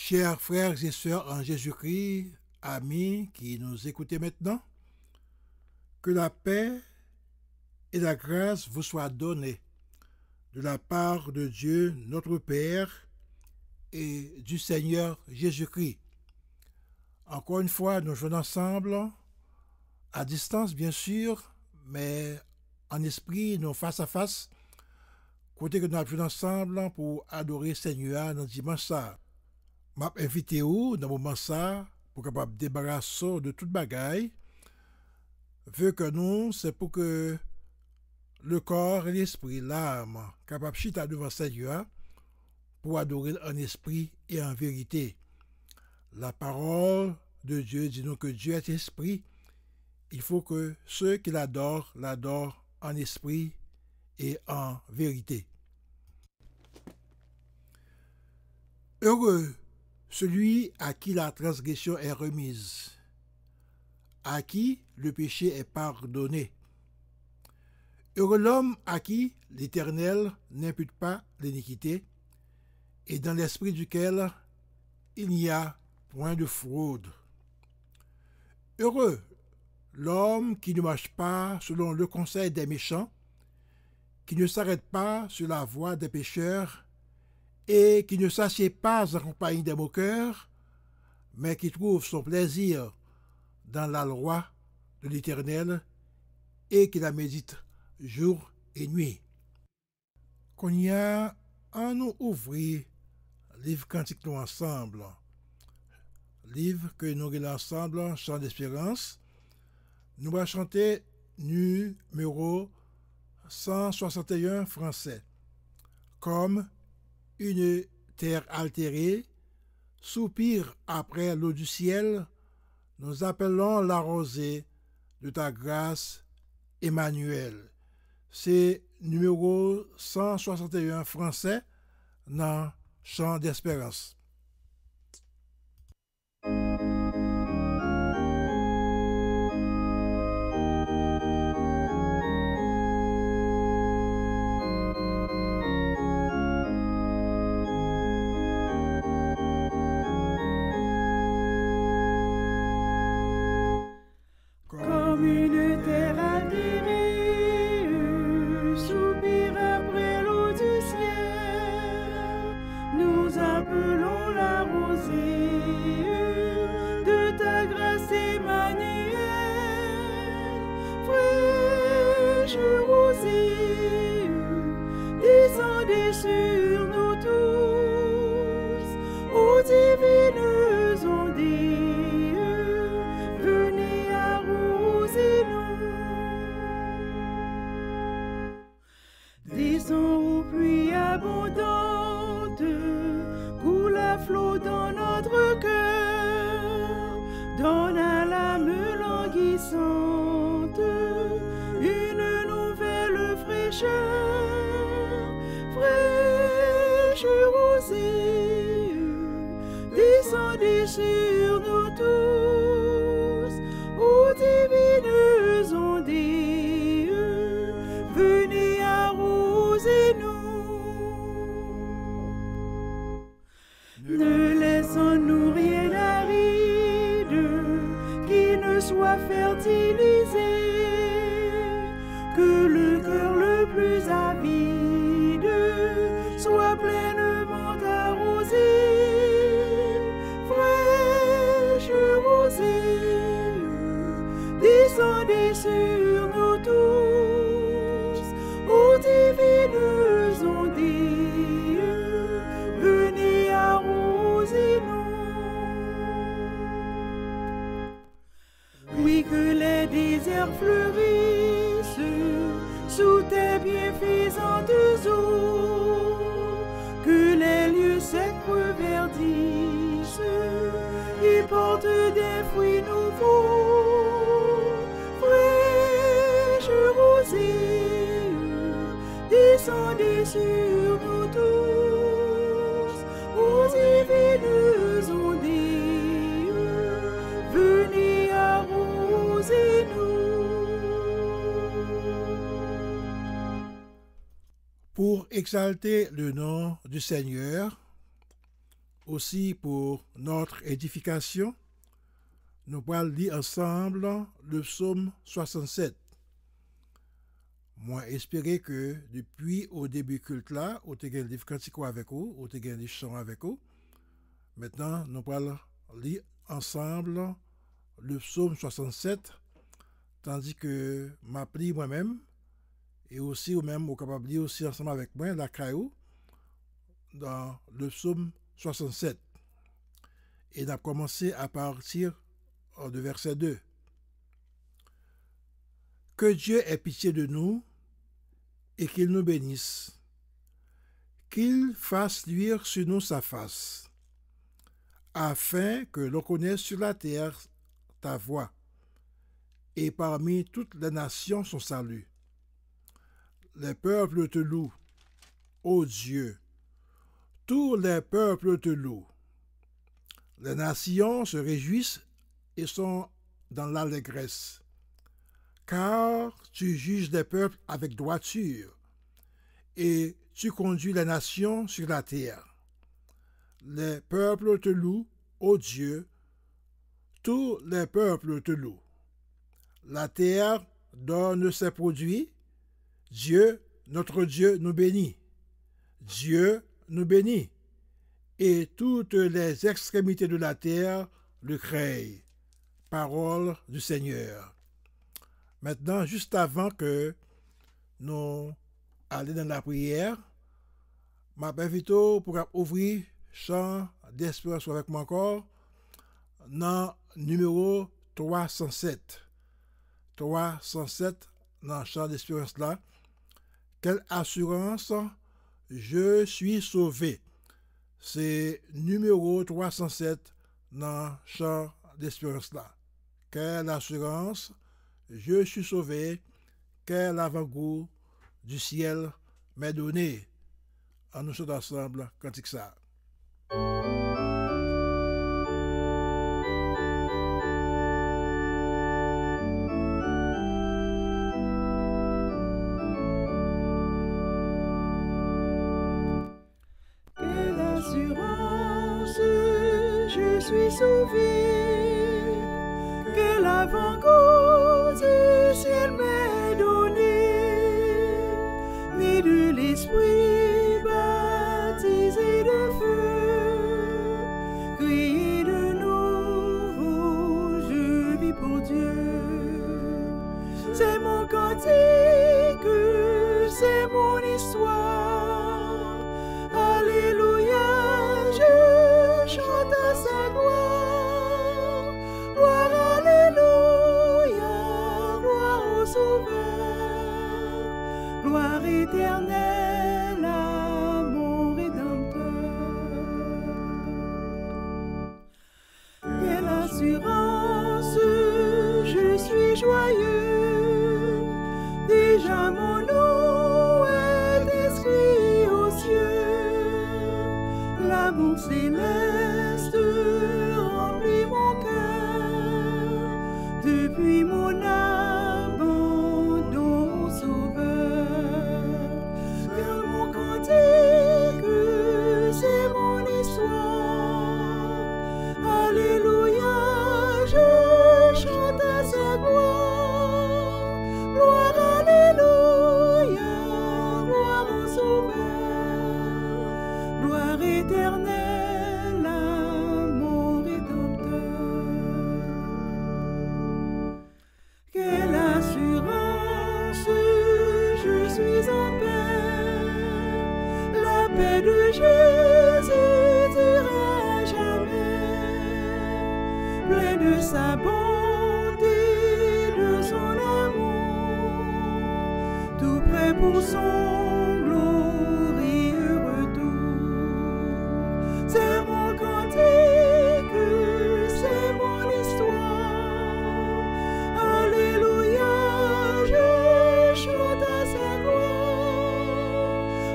Chers frères et sœurs en Jésus-Christ, amis qui nous écoutez maintenant, que la paix et la grâce vous soient données de la part de Dieu notre Père et du Seigneur Jésus-Christ. Encore une fois, nous jouons ensemble, à distance bien sûr, mais en esprit, nous face à face, côté que nous jouons ensemble pour adorer Seigneur dans dimanche ça. M'a invité ou dans moment ça pour capable débarrasser de toute bagaille. Veut que nous, c'est pour que le corps et l'esprit, l'âme, capable chita devant Seigneur pour adorer en esprit et en vérité. La parole de Dieu dit nous que Dieu est esprit. Il faut que ceux qui l'adorent en esprit et en vérité. Heureux celui à qui la transgression est remise, à qui le péché est pardonné. Heureux l'homme à qui l'Éternel n'impute pas l'iniquité, et dans l'esprit duquel il n'y a point de fraude. Heureux l'homme qui ne marche pas selon le conseil des méchants, qui ne s'arrête pas sur la voie des pécheurs, et qui ne s'assied pas en compagnie des moqueurs, mais qui trouve son plaisir dans la loi de l'Éternel et qui la médite jour et nuit. Qu'on y a en nous ouvrir livre cantique nous ensemble, livre que nous regardons ensemble, Chant d'espérance. Nous allons chanter numéro 161 français, comme une terre altérée, soupire après l'eau du ciel, nous appelons la rosée de ta grâce, Emmanuel. C'est numéro 161 français dans Chant d'espérance. Sur nous tous, ô divines ondées, venez arroser-nous. Descends aux pluies abondantes, coule à flot dans notre cœur, donne à l'âme languissante une nouvelle fraîcheur. Rosée, descendez sur nous tous, ô divines ondées, venez arroser-nous. Ne laissons-nous rien aride qui ne soit fertilisé, que le cœur le plus avide soit pleinement arrosé, fraîche rosée, descendez sur nous tous, ô divines ondées, venez arroser-nous. Oui, que les déserts fleurissent sous tes bienfaisantes eaux, que les lieux secs reverdissent et portent des fruits nouveaux. Fraîche rosée, descendez sur nous tous, ô divines ondées, venez arroser-nous. Pour exalter le nom du Seigneur, aussi pour notre édification, nous allons lire ensemble le psaume 67. Moi, espérer que depuis au début culte là, vous avez des cantiques avec vous, vous avez des chants avec vous. Maintenant, nous allons lire ensemble le psaume 67, tandis que m'appli moi-même, et aussi vous-même, vous capable de lire aussi ensemble avec moi, la caillou, dans le psaume 67. Et on a commencé à partir de verset 2. Que Dieu ait pitié de nous et qu'il nous bénisse, qu'il fasse luire sur nous sa face, afin que l'on connaisse sur la terre ta voix, et parmi toutes les nations son salut. Les peuples te louent, ô Dieu, tous les peuples te louent. Les nations se réjouissent et sont dans l'allégresse, car tu juges les peuples avec droiture, et tu conduis les nations sur la terre. Les peuples te louent, ô Dieu, tous les peuples te louent. La terre donne ses produits. Dieu, notre Dieu, nous bénit. Dieu nous bénit. Et toutes les extrémités de la terre le craignent. Parole du Seigneur. Maintenant, juste avant que nous allions dans la prière, je m'invite pour ouvrir chant d'espérance avec moi encore dans numéro 307. 307 dans le chant d'espérance là. Quelle assurance, je suis sauvé. C'est numéro 307 dans le chant d'espérance là. Quelle assurance, je suis sauvé. Quel avant-goût du ciel m'est donné. En nous sommes ensemble, cantique ça. Quelle assurance, je suis sauvé. Quel avant-goût du ciel m'est donné. Né de l'esprit baptisé de feu, créé de nouveau, je vis pour Dieu. C'est mon cantique, c'est mon histoire. Alléluia, je chante à sa gloire. Gloire, alléluia, gloire au Sauveur. Gloire éternelle à mon Rédempteur. Quelle assurance, je suis joyeux. Déjà mon nom est inscrit aux cieux. L'amour céleste remplit mon cœur. Depuis mon abandon au Sauveur. Car mon cantique, c'est mon histoire. Alléluia, je chante à sa gloire. Gloire, alléluia, gloire au Sauveur. Gloire éternelle à mon Rédempteur. Quelle assurance, je suis en paix. La paix de Jésus durera jamais. Plein de sa bonté, de son amour, tout prêt pour son glorieux retour. C'est mon cantique, c'est mon histoire. Alléluia, je chante à sa gloire.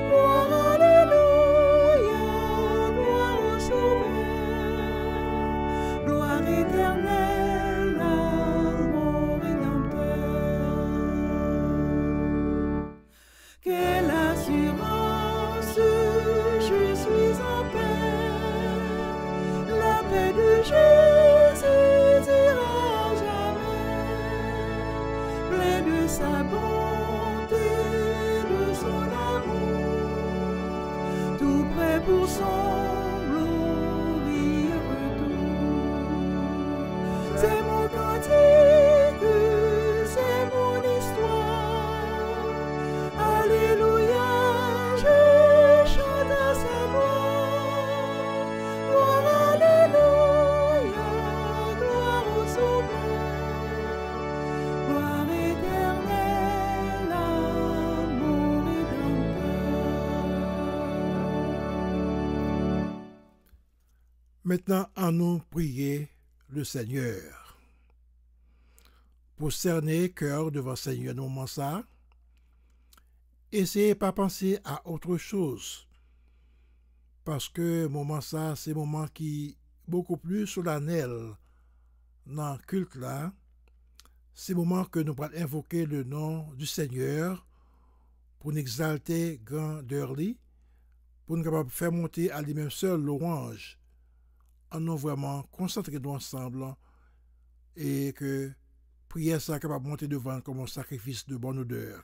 Gloire, alléluia, gloire au Sauveur. Gloire éternelle à mon Rédempteur. de sa bonté, de son amour, tout prêt pour son glorieux retour. C'est mon cantique, c'est mon histoire. Alléluia, je chante à sa gloire. Gloire, alléluia, gloire au Sauveur. Gloire éternelle à mon Rédempteur. Maintenant, en nous prier le Seigneur. Prosterner cœur devant le Seigneur, nous moment ça. Essayez pas penser à autre chose. Parce que moment ça, c'est un moment qui beaucoup plus solennel dans le culte là. C'est le moment que nous allons invoquer le nom du Seigneur pour nous exalter grandeur lui, pour nous capables de faire monter à lui-même seul l'orange, en nous vraiment concentrer nous ensemble et que prière ça capable de monter devant comme un sacrifice de bonne odeur.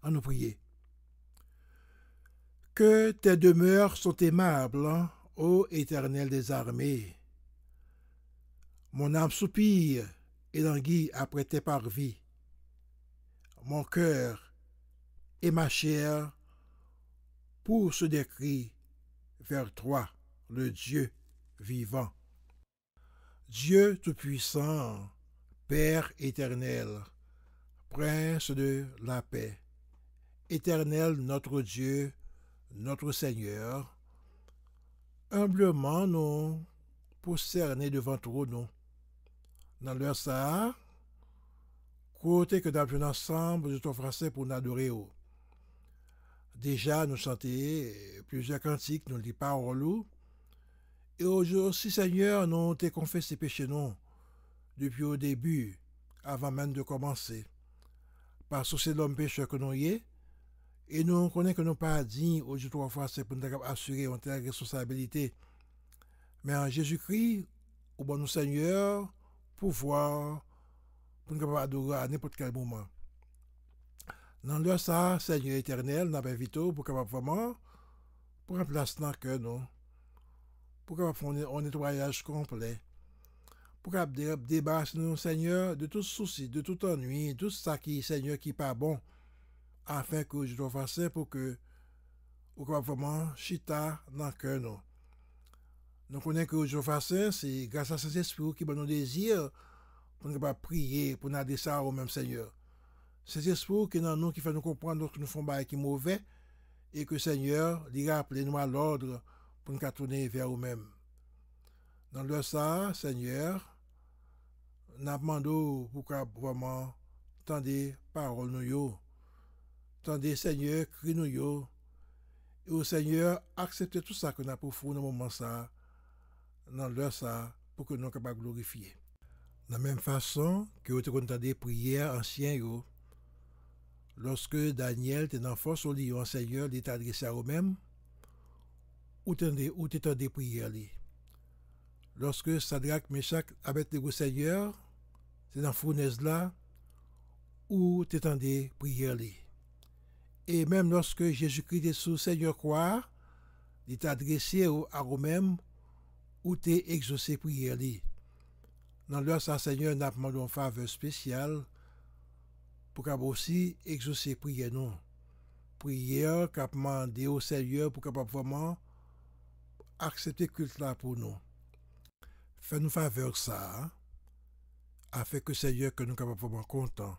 En nous prier. Que tes demeures sont aimables, ô Éternel des armées. Mon âme soupire et languit après tes parvis. Mon cœur et ma chair poussent des cris vers toi, le Dieu vivant. Dieu Tout-Puissant, Père éternel, Prince de la paix, Éternel notre Dieu, notre Seigneur, humblement nous prosterner devant toi, nous. Dans l'heure ça, côté que nous avons ensemble de ton français pour nous adorer. Déjà, nous chantons plusieurs cantiques, nous lisons paroles. Et aujourd'hui aussi, Seigneur, nous t'ai confessé péché nous depuis au début, avant même de commencer. Parce que c'est l'homme pécheur que nous y est. Et nous connaissons que nous pas dignes aujourd'hui trois fois, c'est pour nous assurer une telle responsabilité. Mais en Jésus-Christ, au bon nous Seigneur, pouvoir, pour nous adorer à n'importe quel moment. Dans le ça, Seigneur éternel, nous avons invité pour capable vraiment prendre place dans le cœur, nous. Pour capable faire un nettoyage complet. Pour capable débarrasser nous, Seigneur, de tout souci, de tout ennui, tout ça qui, Seigneur, qui n'est pas bon. Afin que je dois faire ça pour que vous capable vraiment chita dans le cœur, nous. Nous connaissons que je dois faire ça, c'est grâce à ces esprits qui nous désir pour nous capable prier, pour nous adresser ça au même Seigneur. Ces esprits qui dans nous, qui fait nous comprendre que nous faisons des qui mauvais et que Seigneur, lui rappelle nous à l'ordre pour nous tourner vers nous-mêmes. Dans le ça, Seigneur, nous demandons pour que vraiment tendez paroles nous, tendez Seigneur, crie nous et au Seigneur, acceptez tout ça que nous avons pour vous dans le moment ça, dans le ça, pour que nous soyons capables de glorifier. De la même façon que vous avez entendu prières anciennes, lorsque Daniel était dans force au lion, Seigneur, il est adressé à eux-mêmes, ou t'entendez des prières. Lorsque Sadrach, Meshach, Abednego, Seigneur, c'est dans la fournaise là, où t'entendez des prières. Et même lorsque Jésus-Christ est sous Seigneur croix, il est adressé à eux-mêmes, où t'es exaucé prières. Dans l'heure, ça, Seigneur, n'a demandé une faveur spéciale pour qu'on aussi exaucer prière nous. Prière qu'a demandé au Seigneur pour qu'on vraiment accepter le culte là pour nous. Fais-nous faveur ça, afin que Seigneur, que nous soyons vraiment contents.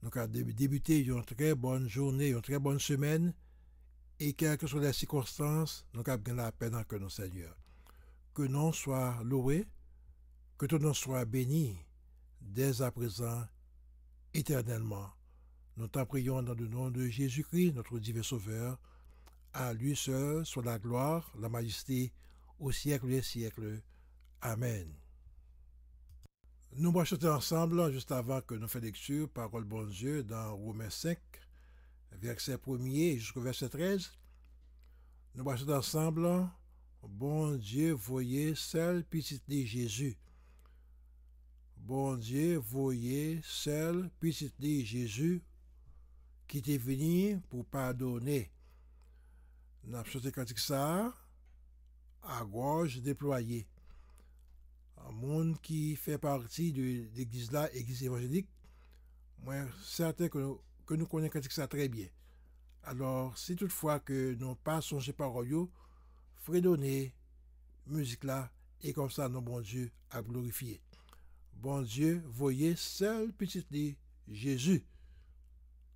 Nous avons débuté une très bonne journée, une très bonne semaine, et quelles que soient les circonstances, nous avons la paix dans que nous, Seigneur. Que nous soit loué, que ton nom soit béni, dès à présent, éternellement. Nous t'en prions dans le nom de Jésus-Christ, notre divin Sauveur. À lui seul soit la gloire, la majesté, au siècle des siècles. Amen. Nous allons chanter ensemble, juste avant que nous fassions lecture, parole bon Dieu, dans Romains 5, verset 1er jusqu'au verset 13. Nous allons chanter ensemble, bon Dieu, voyez seul petit de Jésus. bon Dieu, voyez seul petit de Jésus qui était venu pour pardonner. N'a chanté cantique ça à gorge déployée. Un monde qui fait partie de l'église là, église évangélique, moi certain que nous connaissons cantique ça très bien. Alors, si toutefois que nous pas songé parole yo, fredonner musique là et comme ça nos bon Dieu a glorifié. Bon Dieu, voyez seul petit de Jésus.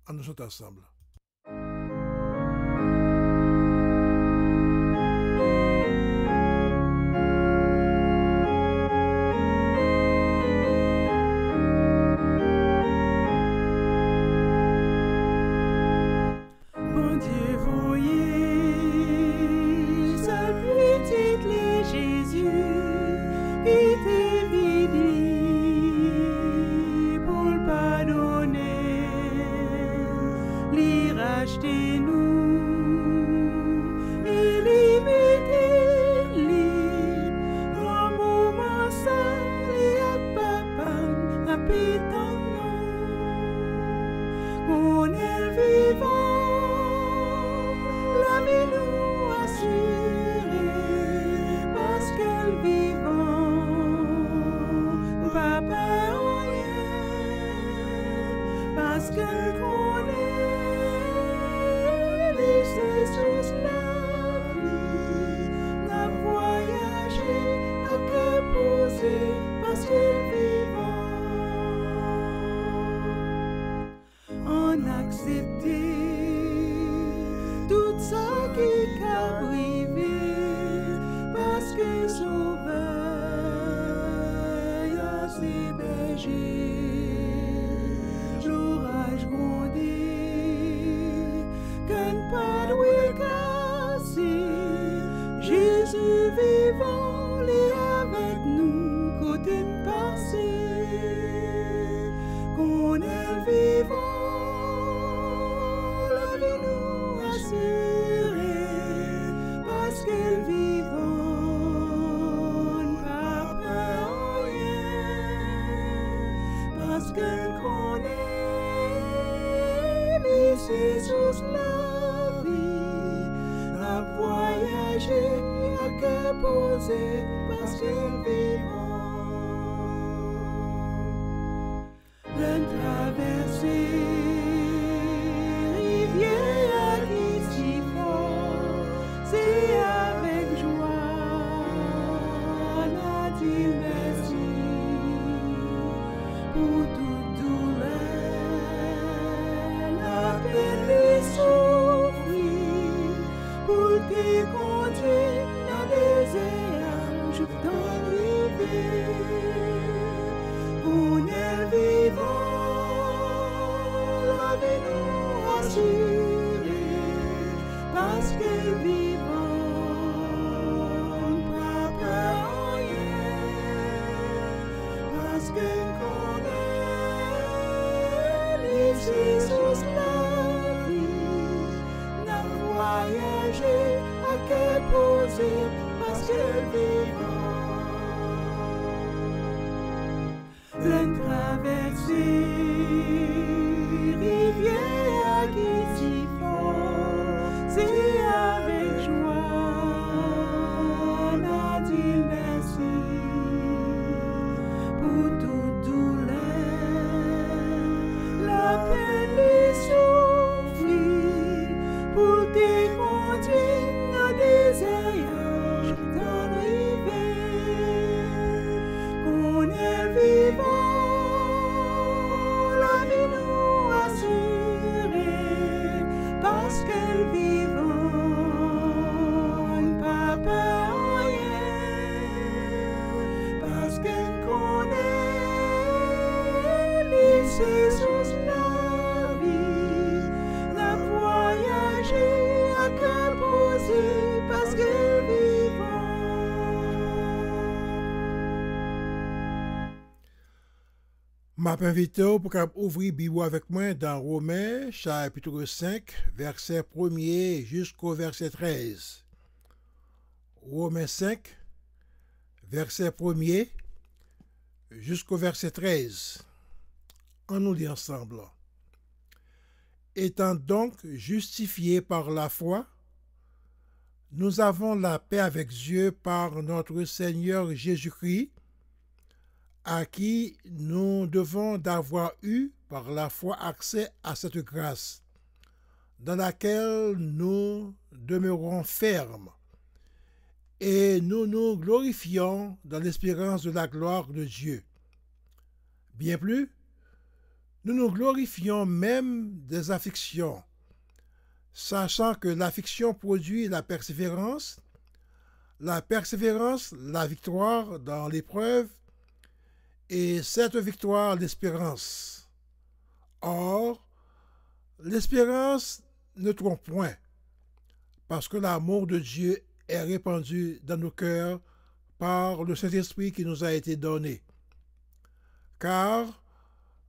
En nous chantons ensemble. Bon Dieu, voyez ce petit lait Jésus qui t'est venu pour le pardonner, lui racheter nous et lui mettre libre. Dans moment seul et à papa, à pétant qu'on est vivant. Nous assurer parce qu'elle vivant, papa rien, parce qu'elle connaît les sous la vie, n'a voyagé à que poser parce qu'elle vivant, en accepter tout ça qui a privé parce que sauveur a ses bergers, l'orage grondé, qu'un pas doué cassé, Jésus vivant l'est avec nous côté de passé, qu'on est vivant. Parce qu'elle vivant, papa rien, parce qu'elle connaît les sous la vie, la voyager à que poser, parce qu'elle vivant, le traverser. On est vivant, lavez-nous assurés, parce que vivant, papa rien, parce que connaît les sous la vie, n'a voyagé à que poser, parce que vivant. Traverser rivière qui s'y fort, c'est avec joie, n'a dit merci pour toute douleur, la peine et souffrir, pour tes conduire dans des aillages dans l'hiver, qu'on est vivant. Parce qu'elle vivant, papa rien, parce qu'elle connaît les saisons la vie, la voyager à que poser, parce qu'elle vivant. M'a invité pour ouvrir Bible avec moi dans Romains chapitre 5 verset 1er jusqu'au verset 13. Romains 5 verset 1er jusqu'au verset 13. On nous lit ensemble. Étant donc justifiés par la foi, nous avons la paix avec Dieu par notre Seigneur Jésus-Christ, à qui nous devons d'avoir eu par la foi accès à cette grâce, dans laquelle nous demeurons fermes, et nous nous glorifions dans l'espérance de la gloire de Dieu. Bien plus, nous nous glorifions même des afflictions, sachant que l'affliction produit la persévérance, la victoire dans l'épreuve, et cette victoire, l'espérance. Or, l'espérance ne trompe point, parce que l'amour de Dieu est répandu dans nos cœurs par le Saint-Esprit qui nous a été donné. Car,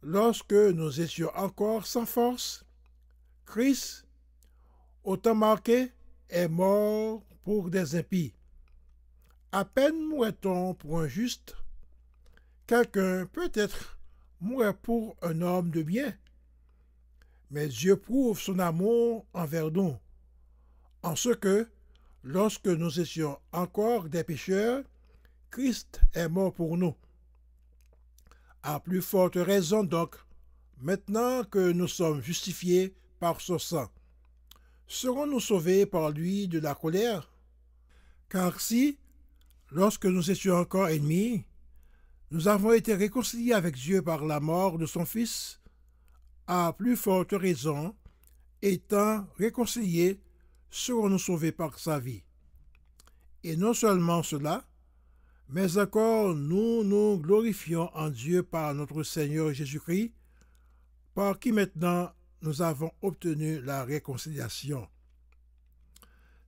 lorsque nous étions encore sans force, Christ, au temps marqué, est mort pour des impies. À peine mourrait-on pour un juste, quelqu'un peut-être mourrait pour un homme de bien. Mais Dieu prouve son amour envers nous, en ce que, lorsque nous étions encore des pécheurs, Christ est mort pour nous. À plus forte raison donc, maintenant que nous sommes justifiés par son sang, serons-nous sauvés par lui de la colère? Car si, lorsque nous étions encore ennemis, nous avons été réconciliés avec Dieu par la mort de son Fils, à plus forte raison, étant réconciliés, serons-nous sauvés par sa vie. Et non seulement cela, mais encore nous nous glorifions en Dieu par notre Seigneur Jésus-Christ, par qui maintenant nous avons obtenu la réconciliation.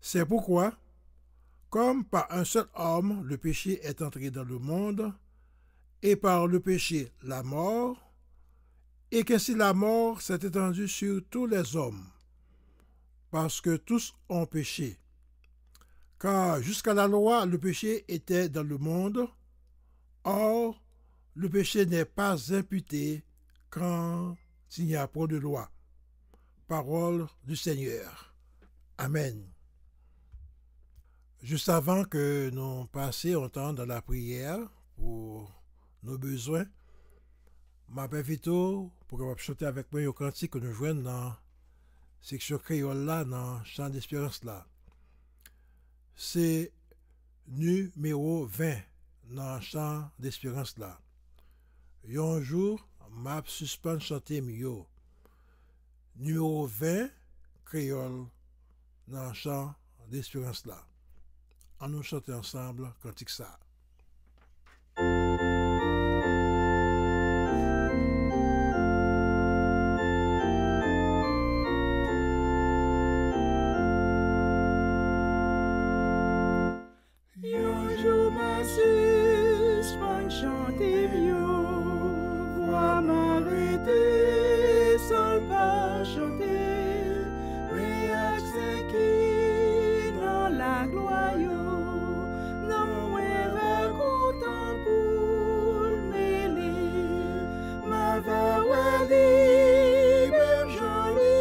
C'est pourquoi, comme par un seul homme le péché est entré dans le monde, et par le péché la mort, et qu'ainsi la mort s'est étendue sur tous les hommes, parce que tous ont péché. Car jusqu'à la loi, le péché était dans le monde, or le péché n'est pas imputé quand il n'y a pas de loi. Parole du Seigneur. Amen. Juste avant que nous passions un temps dans la prière pour nos besoins, m'invite pour que vous chanter avec moi au cantique que nous jouons dans la section créole là, dans le chant d'espérance là. C'est numéro 20 dans le chant d'espérance là. Un jour, m'a suspend chanter mieux. Numéro 20 créole dans le chant d'espérance là. On nous chante ensemble cantique ça. Suspend chanter mieux, voix m'arrêter sans pas chanter, mais accès qui dans la gloire, non moins racontant pour mêler, ma vawali, même joli,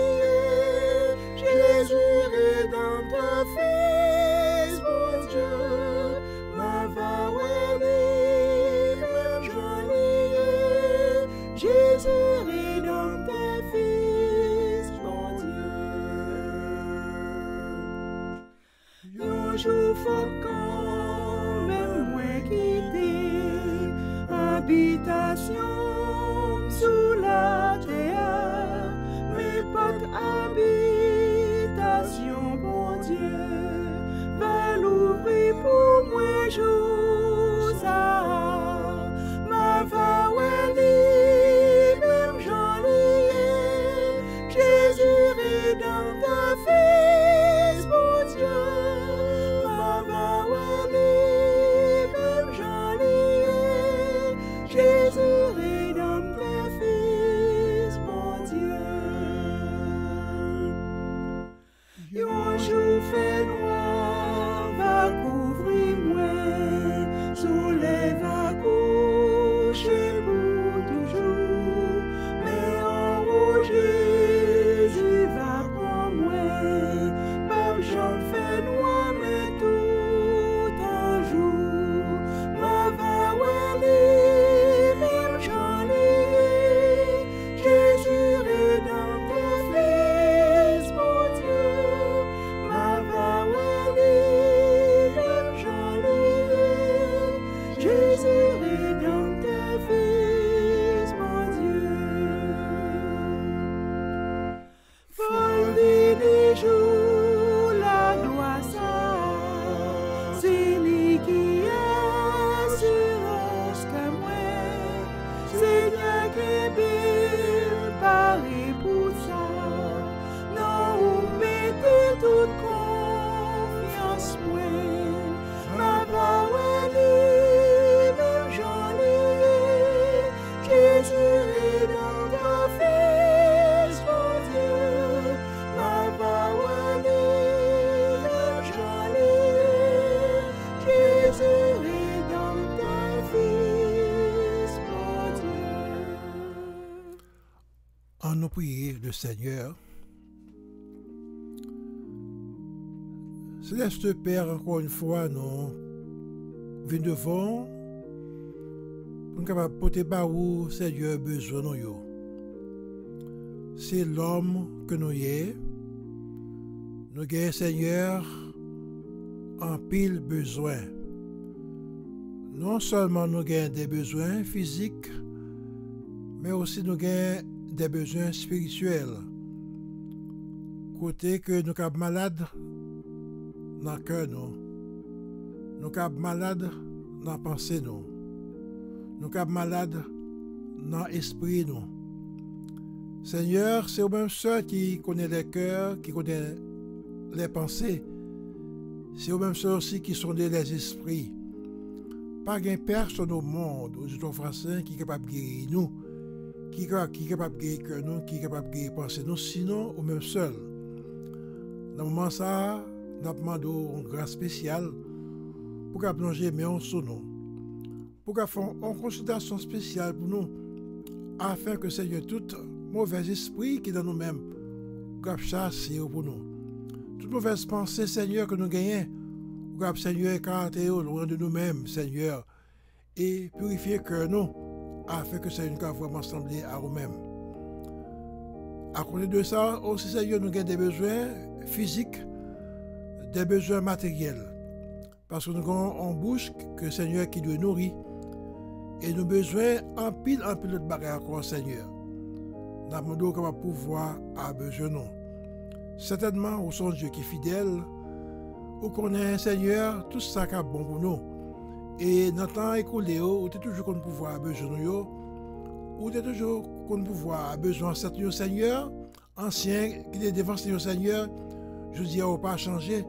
Jésus rédempteur Fils, mon Dieu. Jésus rédempteur Fils, mon Dieu. Un jour faut quand même moins quitter habitation sous la terre, mais pas habitation, mon Dieu, va l'ouvrir pour moi jour ça, ma vawali. En nous prier le Seigneur. Céleste Père, encore une fois, nous venons devant pour nous capables de porter par où Seigneur besoin de nous. C'est l'homme que nous y nous avons, Seigneur, en pile besoin. Non seulement nous avons des besoins physiques, mais aussi nous avons des besoins spirituels. Côté que nous sommes malades dans le cœur, nous sommes malades dans la pensée, nous sommes malades dans l'esprit. Seigneur, c'est au même seul qui connaît les cœurs, qui connaît les pensées. C'est au même seul aussi qui sonde les esprits. Pas de personne au monde, aux autres français, qui est capable de guérir nous, qui est capable de guérir nous, qui est capable de guérir penser nous, sinon au même seul. Dans le moment ça, nous avons demandé une grâce spéciale pour qu'à plonger mais sur nous, pour qu'à faire une consultation spéciale pour nous, afin que Seigneur, tout mauvais esprit qui est dans nous-mêmes, qu'à chasser pour nous. Toute mauvaise pensée, Seigneur, que nous gagnons, pour Seigneur, écarter loin de nous-mêmes, Seigneur, et purifier que nous, afin que Seigneur nous vraiment sembler à nous-mêmes. À côté de ça, aussi, Seigneur, nous avons des besoins physiques, des besoins matériels. Parce que nous avons une bouche que Seigneur qui doit nourrir, et nous avons besoin en pile de bagages encore, Seigneur. Nous avons demandé comment pouvoir a besoin de nous. Certainement, au son Dieu qui est fidèle, ou connaît Seigneur, tout ça qui est bon pour nous. Et dans le temps écoulé, ou tu es toujours qu'on pouvoir besoin de nous, ou tu es toujours qu'on pouvoir besoin de certains Seigneur, ancien, qui est devant Seigneur Seigneur, je dis, on pas changer,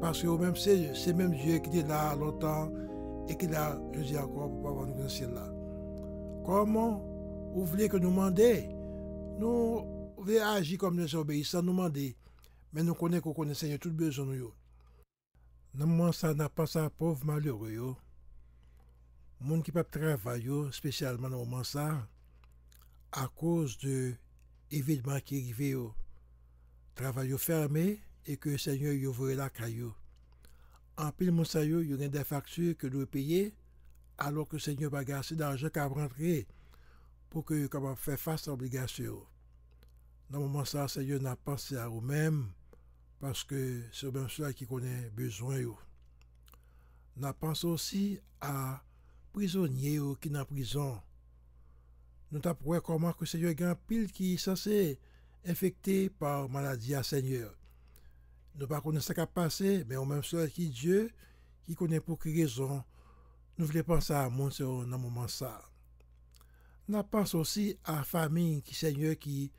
parce que même c'est même Dieu qui est là longtemps, et qui est là, je dis encore, pour avoir nous ciel là. Comment vous voulez que nous demandions? Nous voulons agir comme les obéissants, nous demander, mais nous connaissons qu'on connaît Seigneur tout besoin de nous. Dans le moment ça n'a pas ça pauvre malheureux yo. Monde qui peut travailler spécialement dans le moment ça à cause de événements qui arrivent yo. Travail fermé et que Seigneur yo ouvre la caillou. En pile mon ça yo a des factures que doit payer alors que Seigneur va gasser d'argent qu'a rentrer pour que capable faire face à l'obligation. Dans le moment ça Seigneur n'a pensé à vous-même parce que c'est même cela qui connaît besoin. Nous pensons aussi à prisonniers qui sont en prison. Nous avons comment que Seigneur a un pile qui est censé infecté par maladie à Seigneur. Nous ne connaissons pas ce qui a passé, mais au même seul qui Dieu, qui connaît pour quelle raison, nous voulons penser à mon Seigneur dans le moment ça. Nous pensons aussi à la famille qui Seigneur qui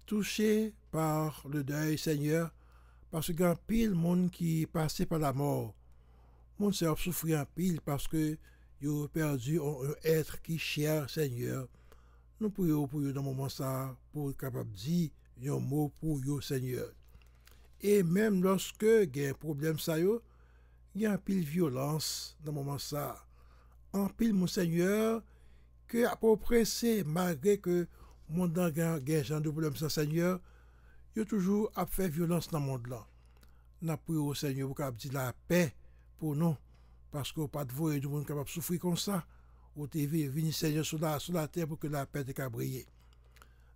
touchée par le deuil Seigneur, parce qu'il y a un pile monde qui est passé par la mort. Mon Seigneur souffre en pile parce que il a perdu un être qui cher Seigneur. Nous prions pour eux dans le moment ça, pour être capable de dire un mot pour eux Seigneur. Et même lorsque il y a un problème ça il y a un pile violence dans le moment ça. En pile mon Seigneur que à peu près c'est malgré que mon dans un genre de problème ça Seigneur, il y a toujours à faire violence dans le monde là. Nous prions au Seigneur pour qu'il dire la paix pour nous parce que pas de voix de monde capable de souffrir comme ça. Ou t'es venu Seigneur sur la terre pour que la paix te briller.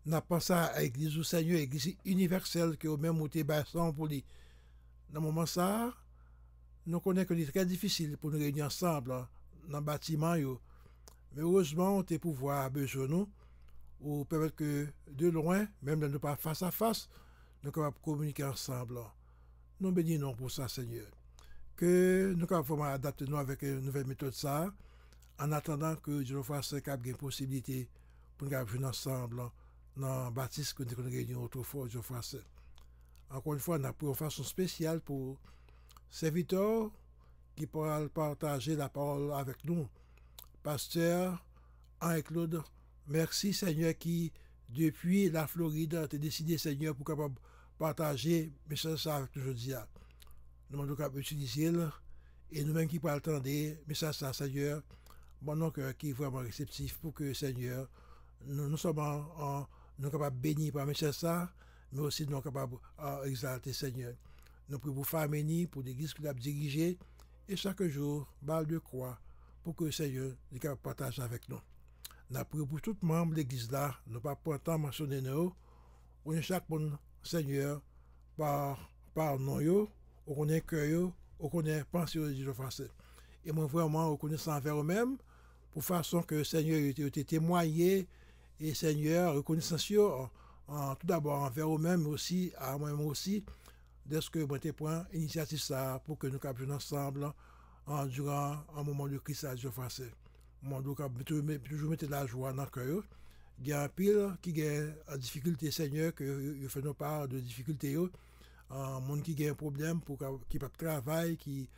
N'a pas ça à l'église du Seigneur, l'église universelle qui au même où t'es basson pour lui. Dans le moment ça, nous connaissons que c'est très difficile pour nous réunir ensemble dans le bâtiment. Mais heureusement, t'es pouvoir besoin nous ou permettre que de loin, même de nous pas face à face, nous capables communiquer ensemble. Nous bénissons pour ça, Seigneur. Que nous capables adapter nous avec une nouvelle méthode ça. En attendant que Dieu nous fasse une possibilité pour nous venir ensemble dans le baptême que nous avons réuni autrefois, Dieu fasse. Encore une fois, on a pris une façon spéciale pour serviteurs qui pourront partager la parole avec nous. Pasteur Henri-Claude, merci Seigneur qui, depuis la Floride, a décidé Seigneur pour capable partager le message avec nous aujourd'hui. Nous demandons qu'à utiliser et nous-mêmes qui parlons attendre le message Seigneur. Bon cœur qui est vraiment réceptif pour que Seigneur, nous sommes en nous sommes capables de bénir par ça, mais aussi nous sommes capables d'exalter Seigneur. Nous prions pour famille, pour l'église que nous avons dirigée, et chaque jour, balle de croix, pour que le Seigneur soit capable de partager avec nous. Nous prions pour tout membre de l'église là, nous ne pouvons pas tant mentionner nous, on est chaque bon Seigneur par nom, on connaît cœur, on connaît pensée de français. Et moi vraiment reconnaissant envers eux-mêmes, pour façon que le Seigneur ait été témoigné, et Seigneur, reconnaissance tout d'abord envers eux-mêmes, mais aussi à moi-même aussi, dès que moi te prends initiative ça pour que nous capions ensemble durant un moment de crise à Dieu français. Mon Dieu, toujours mettre la joie dans le cœur. Il y a un pile qui a en difficulté, Seigneur, que fait nos part de difficultés. Un monde qui a un problème, qui pas de travail, qui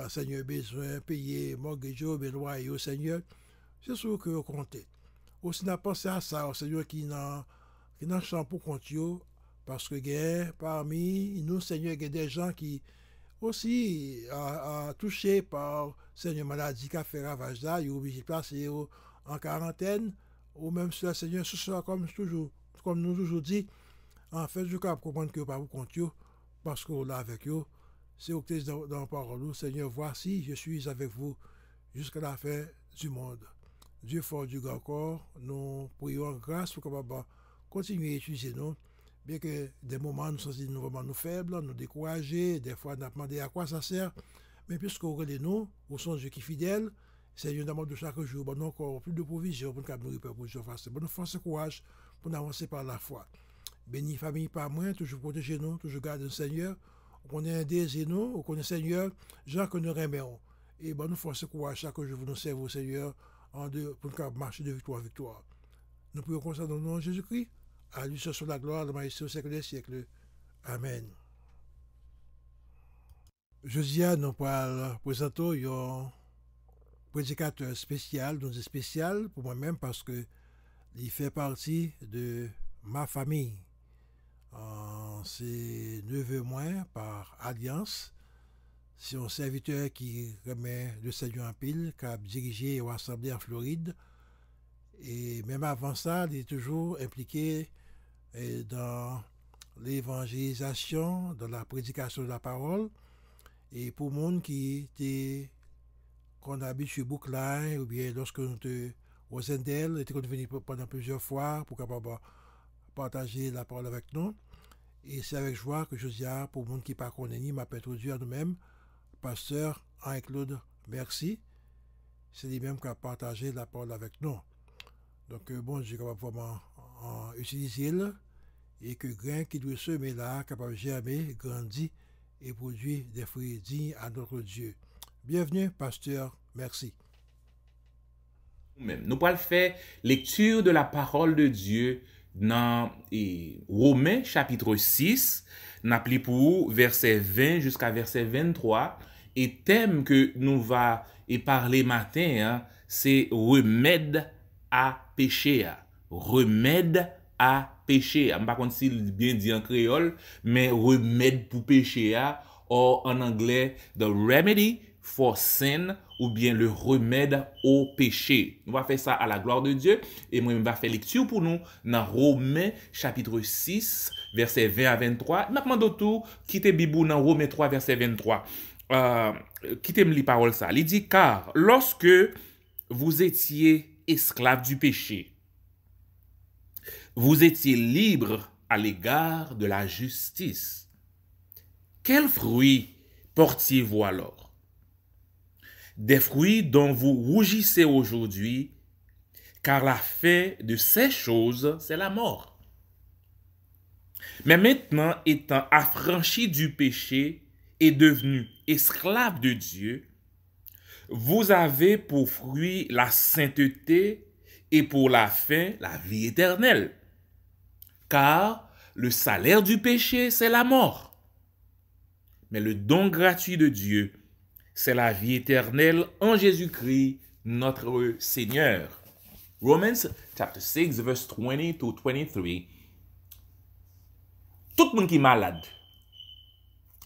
Seigneur besoin de payer mortgage, mais loyer, Seigneur. C'est sûr que vous comptez. Aussi, n'a pensé à ça, Seigneur, qui n'a champ pour compter, parce que parmi nous, Seigneur, il y a des gens qui aussi touchés par Seigneur maladie qui a fait ravage là, ils sont obligés de placer en quarantaine, ou même si le Seigneur, ce soit comme nous toujours dit, en fait, je peux comprendre que pas vous comptez, parce qu'on est là avec eux. C'est au texte dans la parole, Seigneur, voici, je suis avec vous jusqu'à la fin du monde. Dieu fort du grand corps, nous prions grâce pour qu'on continuer à utiliser nous. Bien que des moments nous sommes vraiment nous faibles, nous découragés, des fois nous demandons à quoi ça sert, mais puisque vous regardez nous, vous sommes Dieu qui est fidèle, Seigneur demande de chaque jour, bon encore plus de provisions pour nous nourrir pour Dieu face. Bonne force et courage pour nous avancer par la foi. Bénis famille par moi, toujours protéger nous, toujours garder le Seigneur. On est un désir nous, on connaît Seigneur, gens que nous remercions. Et bonne force et courage chaque jour vous nous servons Seigneur pour nous marcher de victoire en victoire. Nous prions comme ça dans le nom de Jésus-Christ. À lui soit la gloire, la majesté au siècle des siècles. Amen. Jeudi, nous allons présenter un prédicateur spécial, donc spécial pour moi-même parce que il fait partie de ma famille. C'est neveu moins par alliance. C'est un serviteur qui remet le Seigneur en pile, qui a dirigé ou assemblée en Floride. Et même avant ça, il est toujours impliqué dans l'évangélisation, dans la prédication de la parole. Et pour le monde qui était qu'on habite chez Brookline, ou bien lorsque nous étions au Zendel, était venu pendant plusieurs fois pour capable partager la parole avec nous. Et c'est avec joie que je dis pour le monde qui ne pas connaît ni m'a introduit à nous-mêmes, pasteur Henri-Claude Merci. C'est lui-même qui a partagé la parole avec nous. Donc, bon, je suis capable vraiment utiliser et que grain qui doit semer là, capable de germer, grandir et produire des fruits dignes à notre Dieu. Bienvenue, pasteur. Merci. Nous allons faire lecture de la parole de Dieu dans Romains chapitre 6, nous appelons pour verset 20 jusqu'à verset 23. Et thème que nous va parler matin, c'est remède à péché. Remède à péché. Je ne sais pas si bien dit en créole, mais remède pour péché, ou en anglais, the remedy for sin, ou bien le remède au péché. On va faire ça à la gloire de Dieu. Et moi, je vais faire lecture pour nous dans Romains chapitre 6, verset 20 à 23. Je demande tout, quittez Bibou dans Romains 3, verset 23. Quittez-moi les paroles ça. Il dit, car lorsque vous étiez esclaves du péché, vous étiez libres à l'égard de la justice. Quels fruits portiez-vous alors? Des fruits dont vous rougissez aujourd'hui, car la fin de ces choses, c'est la mort. Mais maintenant, étant affranchis du péché et devenus esclaves de Dieu, vous avez pour fruit la sainteté et pour la fin, la vie éternelle. Car le salaire du péché, c'est la mort. Mais le don gratuit de Dieu, c'est la vie éternelle en Jésus-Christ, notre Seigneur. Romans chapter 6, verse 20 to 23. Tout le monde qui est malade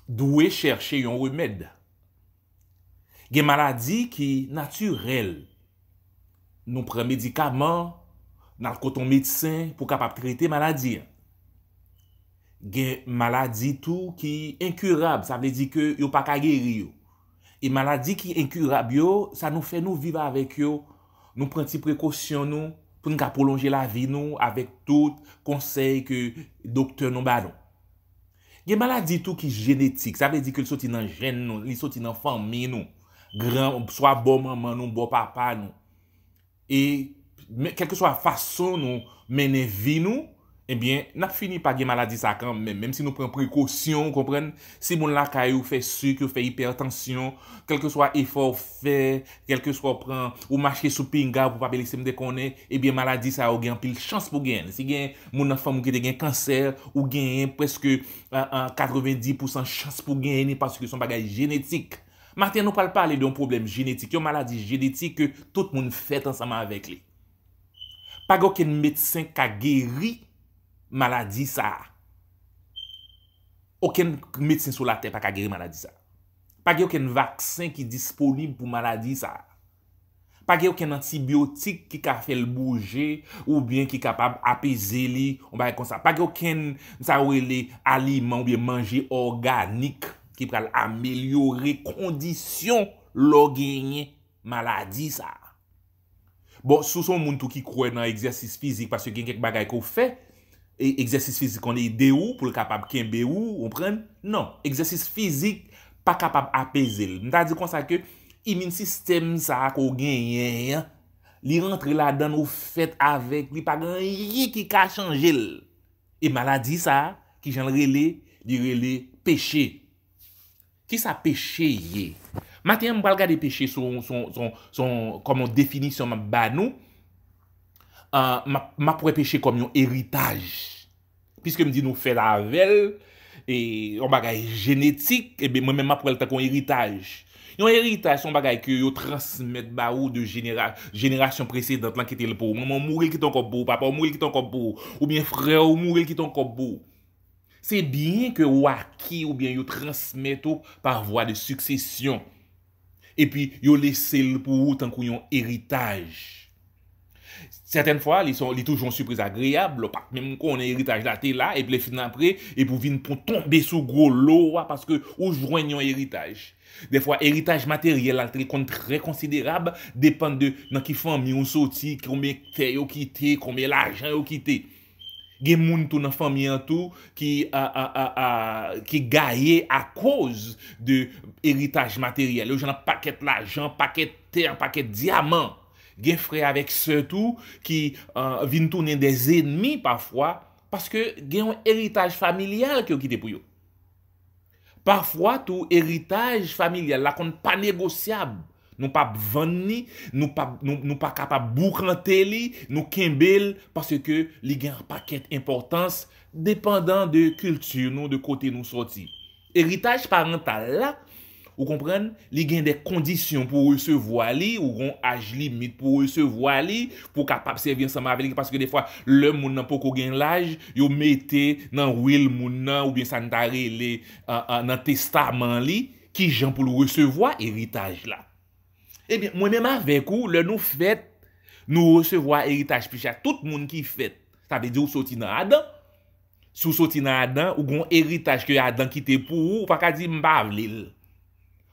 doit chercher un remède. Il y a des maladies qui sont naturelles. Nous prenons médicaments, dans le coton médecin pour capable traiter maladie. Gen maladie tout qui incurable, ça veut dire que yo pas ka guérir. Et maladie qui incurable yo, ça nous fait nous vivre avec yo, nous prendre des précautions nous pour nous prolonger la vie nous avec tout conseil que docteur nous ba nous. Gen maladie tout qui génétique, ça veut dire que il sorti dans gène nous, il sorti dans famille nous, grand soit bon maman nous, bon papa nous. Et quelle que soit la façon nous mener vie nous, eh bien, n'a fini par gen maladie ça quand même si nous prenons précaution, comprenez? Si mon la caillou fait sucre, fait hypertension, quel que soit effort fait, quel que soit prend ou marcher sous pinga pour pas laisser me déconner, eh bien maladie ça a gen pile chance pour gagner. Si gen mon femme qui gen cancer ou gen presque 90% chance pour gagner parce que son bagage génétique. Maintenant nous parler d'un problème génétique, une maladie génétique que tout le monde fait ensemble avec lui. Pas aucun médecin qui a guéri maladie ça. Aucun médecin sur la terre pas guérir maladie ça. Pas aucun vaccin qui est disponible pour maladie ça. Pas aucun antibiotique qui a fait le bouger ou bien qui est capable d'apaiser li, on va comme ça. Pas aucun ça les aliments ou bien manger organique qui peut améliorer conditions lo gagner maladie ça. Bon, sous son monde qui croit dans exercice physique parce que gen quelques bagages qu'on fait et exercice physique on est de ou pour le capable kembe ou on prend non, exercice physique pas capable apaiser. M'ta dit comme ça que immune système ça qu'on gagne li rentre là-dedans ou fait avec li pas rien qui ka changer. Et maladie ça qui j'en relé péché. Qui ça péché yé? Maintenant, on va regarder péché son comme définition ba nous. Ma pourrait péché comme un héritage. Puisque me dit nous fait la veille et on bagage génétique et bien moi même ma pourrait le comme héritage. Un héritage son bagage que yo transmettre ba ou de génération précédente là qui était pour maman mourir qui ton corps pour papa mourir qui ton corps pour ou bien frère ou mourir qui ton corps pour. C'est bien que ou acquis ou bien yo transmettre par voie de succession. Et puis yo laissé pour tant qu'on héritage. Certaines fois, ils sont toujours une surprise agréable, même qu'on a héritage là t'es là et puis les fin après et pour venir pour tomber sous gros lot parce que ou joignons héritage. Des fois héritage matériel là très considérable dépend de dans qui famille on sorti, combien terre yo quitté, combien l'argent yo quitté. Gen moun tout dans famille en tout qui gagne à cause de héritage matériel. Yo j'en paquet l'argent, paquet terre, paquet diamant. Gen frère avec sœur tout qui viennent tourner des ennemis parfois parce que gen un héritage familial qui quitté pour yo. Parfois tout héritage familial là qu'on pas négociable. Nous pas vendre ni, nous pas capable boucanter li, nous kembel parce que li gen un paquet importance dépendant de culture nous de côté nous sorti. Héritage parental là, vous comprenez, li gen des conditions pour recevoir li ou gon âge limite pour recevoir li pour capable servir ensemble avec li parce que des fois le moun nan poko gen l'âge, yo mette dans will moun nan ou bien sanitare li dans testament li qui jan pour le recevoir héritage là. Eh bien, moi-même avec vous, le nous fait, nous recevoir héritage péché. Tout le monde qui fait, ça veut dire ou sorti dans Adam, sous sorti dans Adam, ou gon héritage que Adam quitté pour ou pas qu'à dire m'pa vle.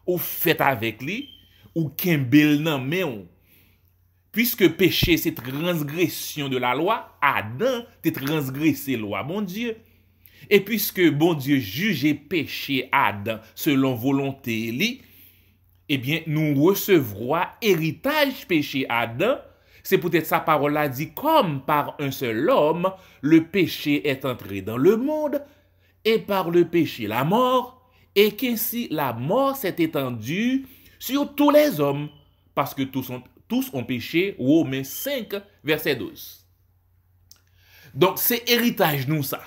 Ou fait avec lui, ou kembel nan men ou. Puisque péché c'est transgression de la loi, Adam te transgressé loi, bon Dieu. Et puisque bon Dieu jugeait péché Adam selon volonté li, eh bien, nous recevrons héritage péché Adam. C'est peut-être sa parole là dit comme par un seul homme, le péché est entré dans le monde, et par le péché la mort, et qu'ainsi la mort s'est étendue sur tous les hommes, parce que tous ont péché. Romains 5, verset 12. Donc, c'est héritage nous ça.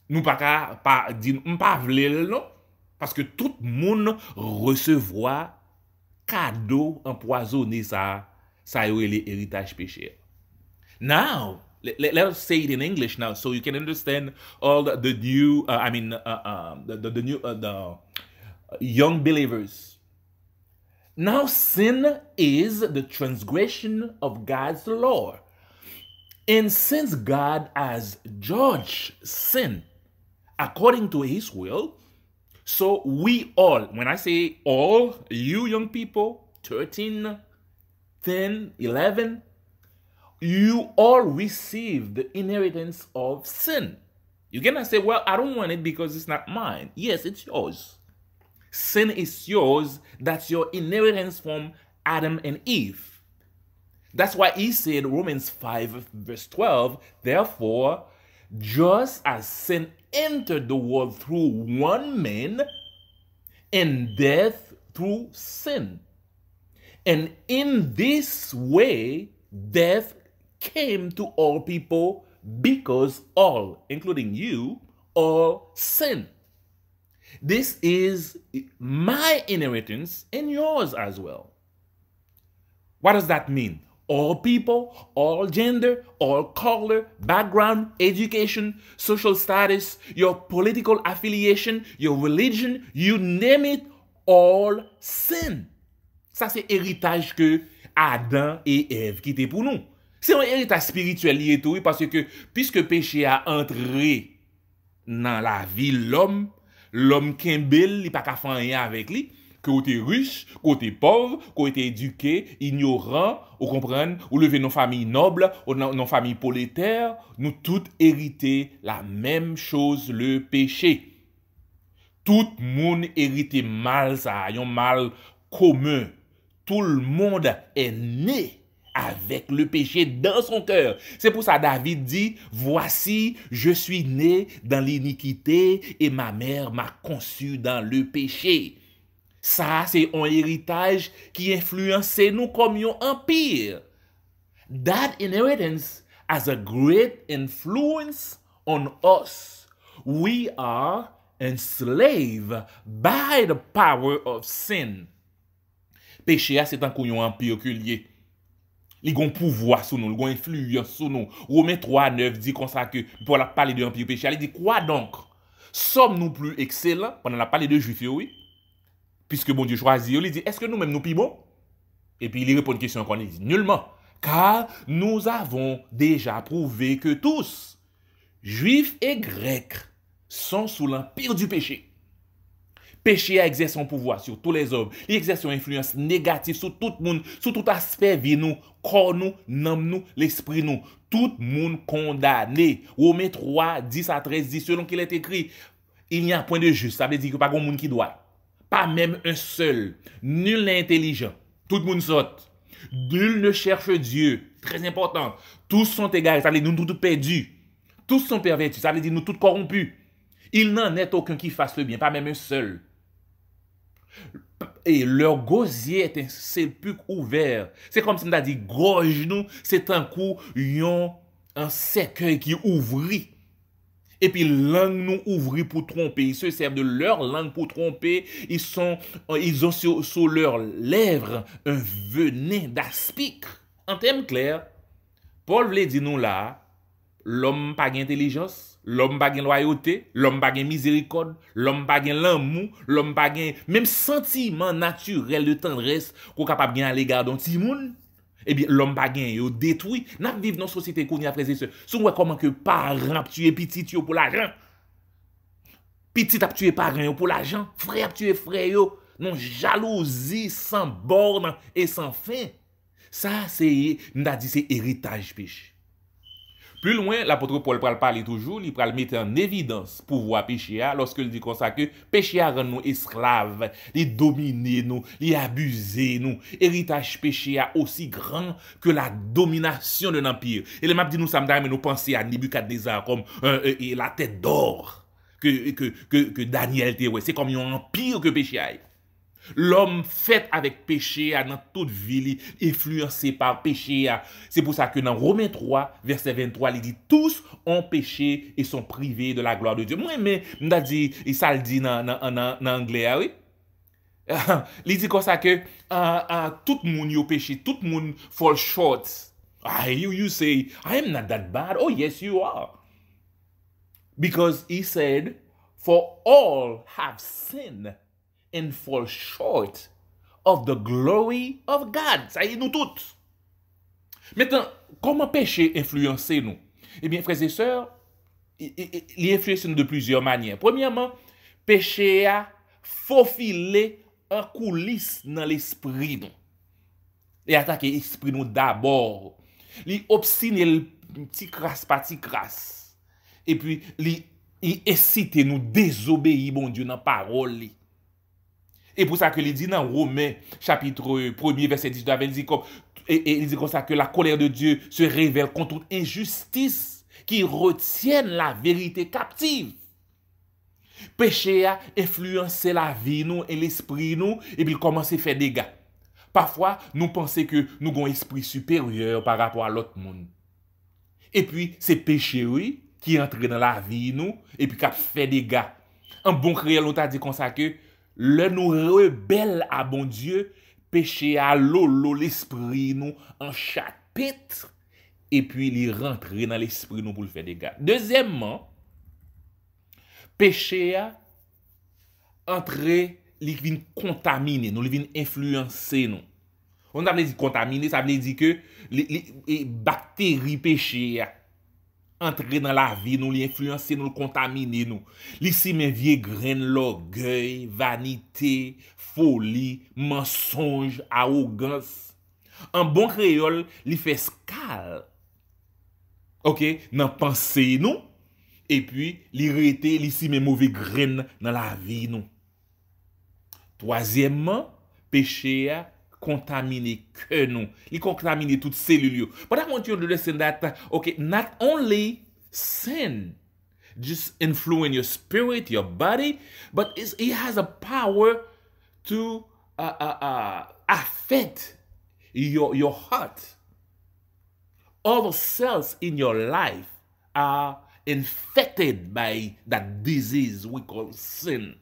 Nous pas dire, pas vle non, parce que tout le monde recevra cadeau empoisonné ça les héritage péché. Now, let's say it in English now so you can understand all the new the young believers. Now sin is the transgression of God's law. And since God has judged sin according to his will, so we all, when I say all, you young people, 13, 10, 11, you all receive the inheritance of sin. You cannot say, well, I don't want it because it's not mine. Yes, it's yours. Sin is yours. That's your inheritance from Adam and Eve. That's why he said, Romans 5, verse 12, therefore, just as sin entered the world through one man, and death through sin. And in this way, death came to all people because all, including you, all sin. This is my inheritance and yours as well. What does that mean? All people, all gender, all color, background, education, social status, your political affiliation, your religion, you name it, all sin. Ça, c'est héritage que Adam et Ève quittaient pour nous. C'est un héritage spirituel lié tout, parce que puisque péché a entré dans la vie l'homme kembel, il pas qu'à faire rien avec lui. Côté riche, côté pauvre, côté éduqué, ignorant, vous comprenez, ou lever nos familles nobles, ou nos familles prolétaires, nous tous hérité la même chose, le péché. Tout le monde hérité mal, ça, un mal commun. Tout le monde est né avec le péché dans son cœur. C'est pour ça David dit, voici, je suis né dans l'iniquité et ma mère m'a conçu dans le péché. Ça, c'est un héritage qui influence nous comme un empire. That inheritance has a great influence on us. We are enslaved by the power of sin. Péché, c'est un couillon empire que lié. Il a un pouvoir sur nous, il a une influence sur nous. Romains 3, 9 dit comme ça que, pour parler de l'empire péché, il dit quoi donc? Sommes-nous plus excellents? On en a parlé de juifs, oui. Puisque bon Dieu choisit, il dit, est-ce que nous-mêmes nous plus bons? Et puis il répond une question qu'on dit, nullement. Car nous avons déjà prouvé que tous, juifs et grecs, sont sous l'empire du péché. Péché a exercé son pouvoir sur tous les hommes. Il exerce son influence négative sur tout le monde, sur tout aspect vie nous, corps nous, nom nous, l'esprit nous. Tout le monde condamné. Romains 3, 10 à 13 dit, selon qu'il est écrit, il n'y a point de juste. Ça veut dire qu'il n'y a pas de monde qui doit. Pas même un seul. Nul n'est intelligent. Tout le monde saute. Nul ne cherche Dieu. Très important. Tous sont égarés. Ça veut dire nous tous perdus. Tous sont pervertis. Ça veut dire nous tous corrompus. Il n'en est aucun qui fasse le bien. Pas même un seul. Et leur gosier est un sépulcre ouvert. C'est comme si on a dit gorge nous. C'est un coup, un cercueil qui ouvrit. Et puis langue nous ouvrit pour tromper. Ils se servent de leur langue pour tromper. Ils ont sur leurs lèvres un venin d'aspic. En termes clairs, Paul voulait dire nous là, l'homme pas d'intelligence, l'homme pas de loyauté, l'homme pas de miséricorde, l'homme pas de l'amour, l'homme pas de même sentiment naturel de tendresse qu'on capable à l'égard d'un petit monde. Eh bien, l'homme pas gain, yo détruit. N'a vivre dans une société qu'on y a frères et sœurs. Sous comment que parents tuer petit yo pour l'argent. Petit a tué parents pour l'argent. Frère a tué frère yo. Non, jalousie sans borne et sans fin. Ça, c'est, n'a dit, c'est héritage péché. Plus loin, l'apôtre Paul pral parler toujours, il pral mettre en évidence pouvoir péché lorsqu'il dit comme ça que péché a rend nous esclaves, il dominer nous, il abuser nous. Héritage péché a aussi grand que la domination d'un empire. Et le m'a dit nous ça me nous penser à Nebuchadnezzar comme la tête d'or que Daniel était. Ouais. C'est comme un empire que péché a. L'homme fait avec péché dans toute ville, influencé par péché. C'est pour ça que dans Romains 3, verset 23, il dit tous ont péché et sont privés de la gloire de Dieu. Moi, mais m'a dit, et ça le dit en anglais, oui. Il dit comme ça que tout le monde a péché, tout le monde fall short. You say, I am not that bad. Oh, yes, you are. Because he said, for all have sinned and fall short of the glory of God. Ça y est, nous tous. Maintenant, comment péché influencer nous? Eh bien, frères et sœurs, il influence nous de plusieurs manières. Premièrement, péché a faufilé en coulisses dans l'esprit nous. Et attaquer l'esprit nous d'abord. Il obstine le petit crasse, petit crasse. Et puis, il incite nous désobéir, bon Dieu, dans la parole. Et pour ça que il dit dans Romains, chapitre 1er, verset 18, il dit comme ça que la colère de Dieu se révèle contre toute injustice qui retienne la vérité captive. Péché a influencé la vie nous et l'esprit nous et puis il commence à faire des dégâts. Parfois, nous pensons que nous avons un esprit supérieur par rapport à l'autre monde. Et puis, c'est péché, oui, qui entre dans la vie nous et puis qui fait des dégâts. Un bon créole, on t'a dit comme ça que le nous rebelle à bon Dieu, péché à l'eau, l'esprit nous en chapitre et puis il rentre dans l'esprit nous pour le faire des dégâts. Deuxièmement, péché a entré, il vient contaminer nous, il vient influencer nous. On a dit contaminer, ça veut dire que les bactéries péché a entrer dans la vie nous, li influencer nous, contaminer nous. Ici mes vieilles graines, l'orgueil, vanité, folie, mensonge, arrogance. En bon créole, li fait escale. OK, dans pensée nous et puis li rete ici mes mauvais graines dans la vie nous. Troisièmement, péché a contaminer que nous. Il contamine toutes cellules. But I want you to understand that, okay, not only sin just influence your spirit, your body, but it has a power to affect your heart. All the cells in your life are infected by that disease we call sin.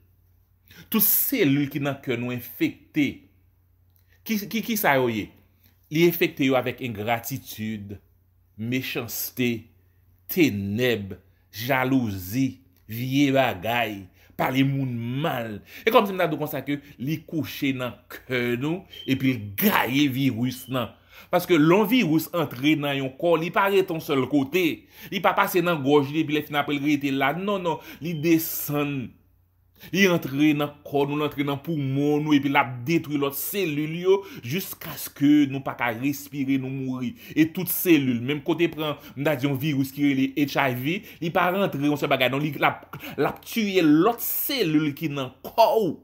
Toutes cellules qui dans cœur nous infectées. Qui ça y est? Il est infecté avec ingratitude, méchanceté, ténèbres, jalousie, vieux bagaille, parler moun mal. Et comme si nous avons comme ça que il couché dans cœur nous et puis il gagne virus nan. Parce que l'on virus entre dans un corps, il paraît ton seul côté. Il pas passer dans gorge et puis il fin après il rete là. Non, il descend. Il entre dans le corps, nous entre dans le poumon, nous, et puis il détruit l'autre cellule jusqu'à ce que nous ne pas respirer, nous mourir. Et toutes cellules, même quand on prend un virus qui est le HIV, il ne pas rentrer dans ce bagage. Donc, il a tué l'autre cellule qui est dans le corps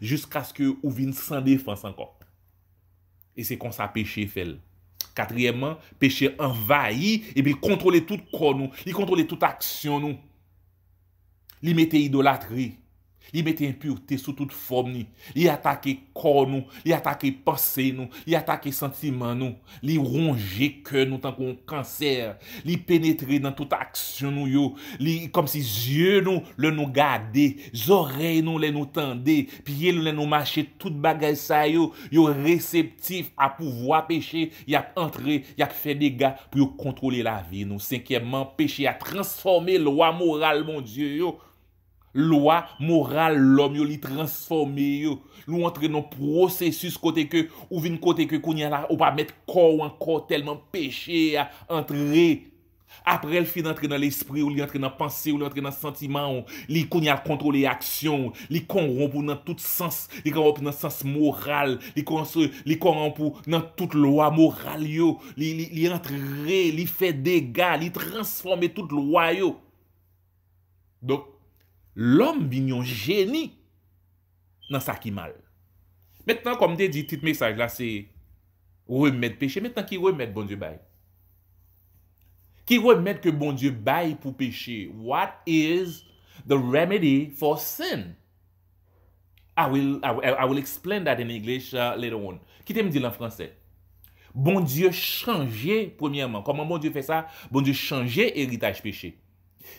jusqu'à ce que vous vienne sans défense encore. Et c'est comme ça péché fait. Quatrièmement, péché envahit et puis il contrôle tout corps nous, il contrôle toute action nous. Il mettait idolâtrie. Il mettait impureté sous toute forme. Il attaquait corps nous, il attaquait pensée nous, il attaquait sentiment nous, il rongeait cœur nous tant qu'on cancer, il pénétrait dans toute action nous yo, comme si yeux nous le nous garder, oreilles nous les nous tendait, pieds nous les nous marcher toute bagage ça yo réceptif à pouvoir pécher, il a entré, il a fait des dégâts pour contrôler la vie nous. Cinquièmement, péché a transformé loi morale mon Dieu yo. Loi morale l'homme li transformé yo nous entrer dans processus côté que ou vinn côté que qu'on y a là ou pas mettre corps encore tellement péché à entrer après le fin d'entrer dans l'esprit ou li entrer dans pensée ou li entrer dans sentiment li qu'on y a contrôler action li corrompre dans tout sens li corrompre dans sens moral li corrompre dans toute loi morale yo li entrer li fait dégâts li transformer toute loi yo. Donc l'homme vient un génie dans ça qui mal. Maintenant, comme tu dit, tout message là, c'est remettre péché. Maintenant, qui remettre bon Dieu bail? Qui remettre que bon Dieu bail pour péché? What is the remedy for sin? I will explain that in English later on. Qui te me dit en français? Bon Dieu changer, premièrement. Comment bon Dieu fait ça? Bon Dieu changer héritage péché.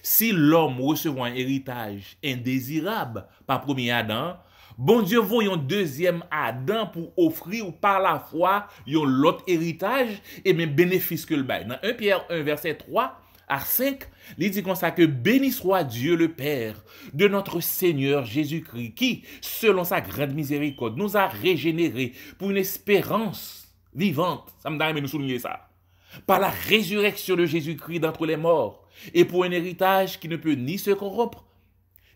Si l'homme recevra un héritage indésirable par premier Adam, bon Dieu voit un deuxième Adam pour offrir par la foi l'autre héritage et même bénéfice que le bail. Dans 1 Pierre 1 verset 3 à 5, il dit comme ça que béni soit Dieu le Père de notre Seigneur Jésus-Christ qui, selon sa grande miséricorde, nous a régénérés pour une espérance vivante. Ça me donne de nous souligner ça. par la résurrection de Jésus-Christ d'entre les morts, et pour un héritage qui ne peut ni se corrompre,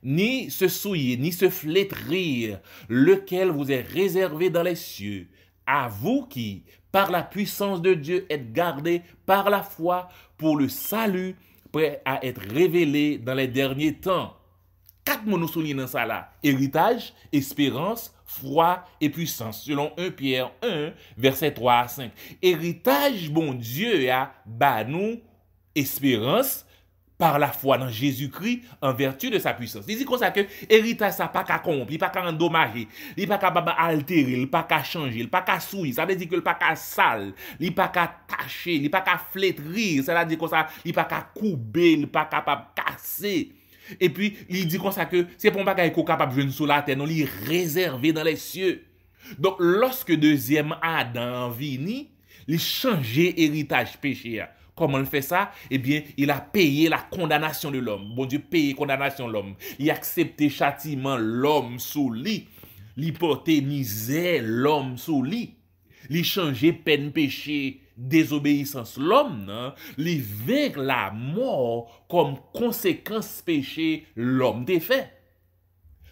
ni se souiller, ni se flétrir, lequel vous est réservé dans les cieux, à vous qui, par la puissance de Dieu, êtes gardés par la foi pour le salut, prêt à être révélé dans les derniers temps. 4 mots nous soulignent dans ça là. Héritage, espérance, foi et puissance. Selon 1 Pierre 1, verset 3 à 5. Héritage, bon Dieu, a bah nous espérance par la foi dans Jésus-Christ en vertu de sa puissance. Il dit comme ça que héritage ça pas qu'à corrompre, il pas qu'à endommager, il pas qu'à altérer, il pas qu'à changer, il pas qu'à souiller, ça veut dire que il pas qu'à sale, il pas qu'à tacher, il pas qu'à flétrir, ça veut dire comme ça, il pas qu'à couper, il pas capable casser. Et puis, il dit comme ça que c'est pour pas qu'il est capable de jouer sur la terre, non, il est réservé dans les cieux. Donc, lorsque deuxième Adam vini, il changeait héritage péché. Comment il fait ça? Eh bien, il a payé la condamnation de l'homme. Bon Dieu paye la condamnation de l'homme. Il a accepté châtiment l'homme sous lui. Il portait misère l'homme sous lui. Il changeait peine péché, désobéissance l'homme. Non? Il vaincre la mort comme conséquence péché l'homme des fait.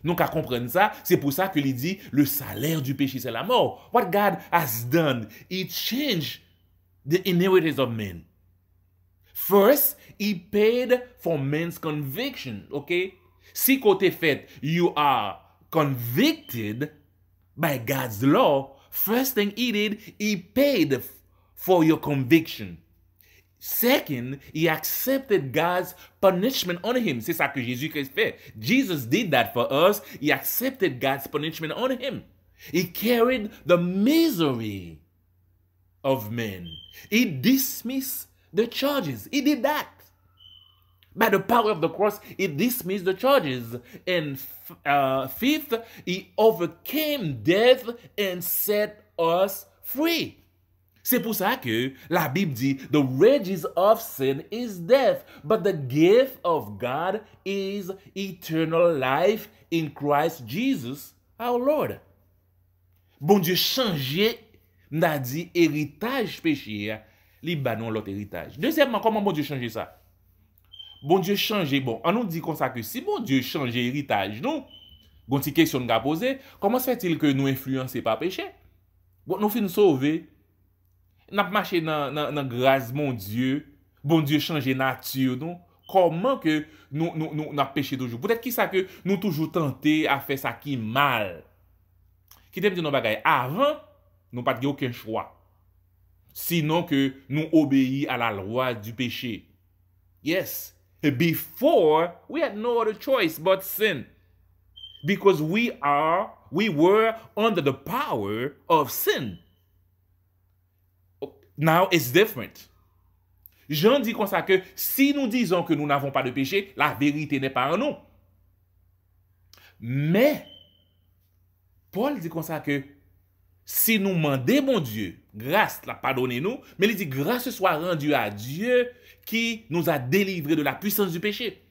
Donc à comprendre ça, c'est pour ça que il dit le salaire du péché c'est la mort. What God has done, He changed the inheritance of men. First, He paid for man's conviction, okay? Si côté fait, you are convicted by God's law, first thing He did, He paid for your conviction. Second, He accepted God's punishment on Him. C'est ça que Jésus-Christ fait. Jesus did that for us. He accepted God's punishment on Him. He carried the misery of men. He dismissed the charges. He did that. By the power of the cross, He dismissed the charges. And fifth, He overcame death and set us free. C'est pour ça que la Bible dit, the wages of sin is death, but the gift of God is eternal life in Christ Jesus, our Lord. Bon Dieu changeait, n'a dit héritage péché, li banon l'autre héritage. Deuxièmement, comment bon Dieu changeait ça? Bon Dieu changeait, bon, on nous dit comme ça que si bon Dieu changeait héritage, nous, bon, si question nous a posé, comment se fait-il que nous influencés par péché? Bon, nous finissons sauver. N'a marché dans grâce mon Dieu changer nature nous. Comment que nous n'a péché toujours? Peut-être qui ça que nous toujours tenté à faire ça qui mal. Qui t'aime dire nos bagailles avant, nous pas aucun choix. Sinon que nous obéis à la loi du péché. Yes. Before we had no other choice but sin. Because we were under the power of sin. Now it's different. Jean dit comme ça que si nous disons que nous n'avons pas de péché, la vérité n'est pas en nous. Mais, Paul dit comme ça que si nous demandons mon Dieu, grâce l'a pardonné nous, mais il dit grâce soit rendue à Dieu qui nous a délivrés de la puissance du péché.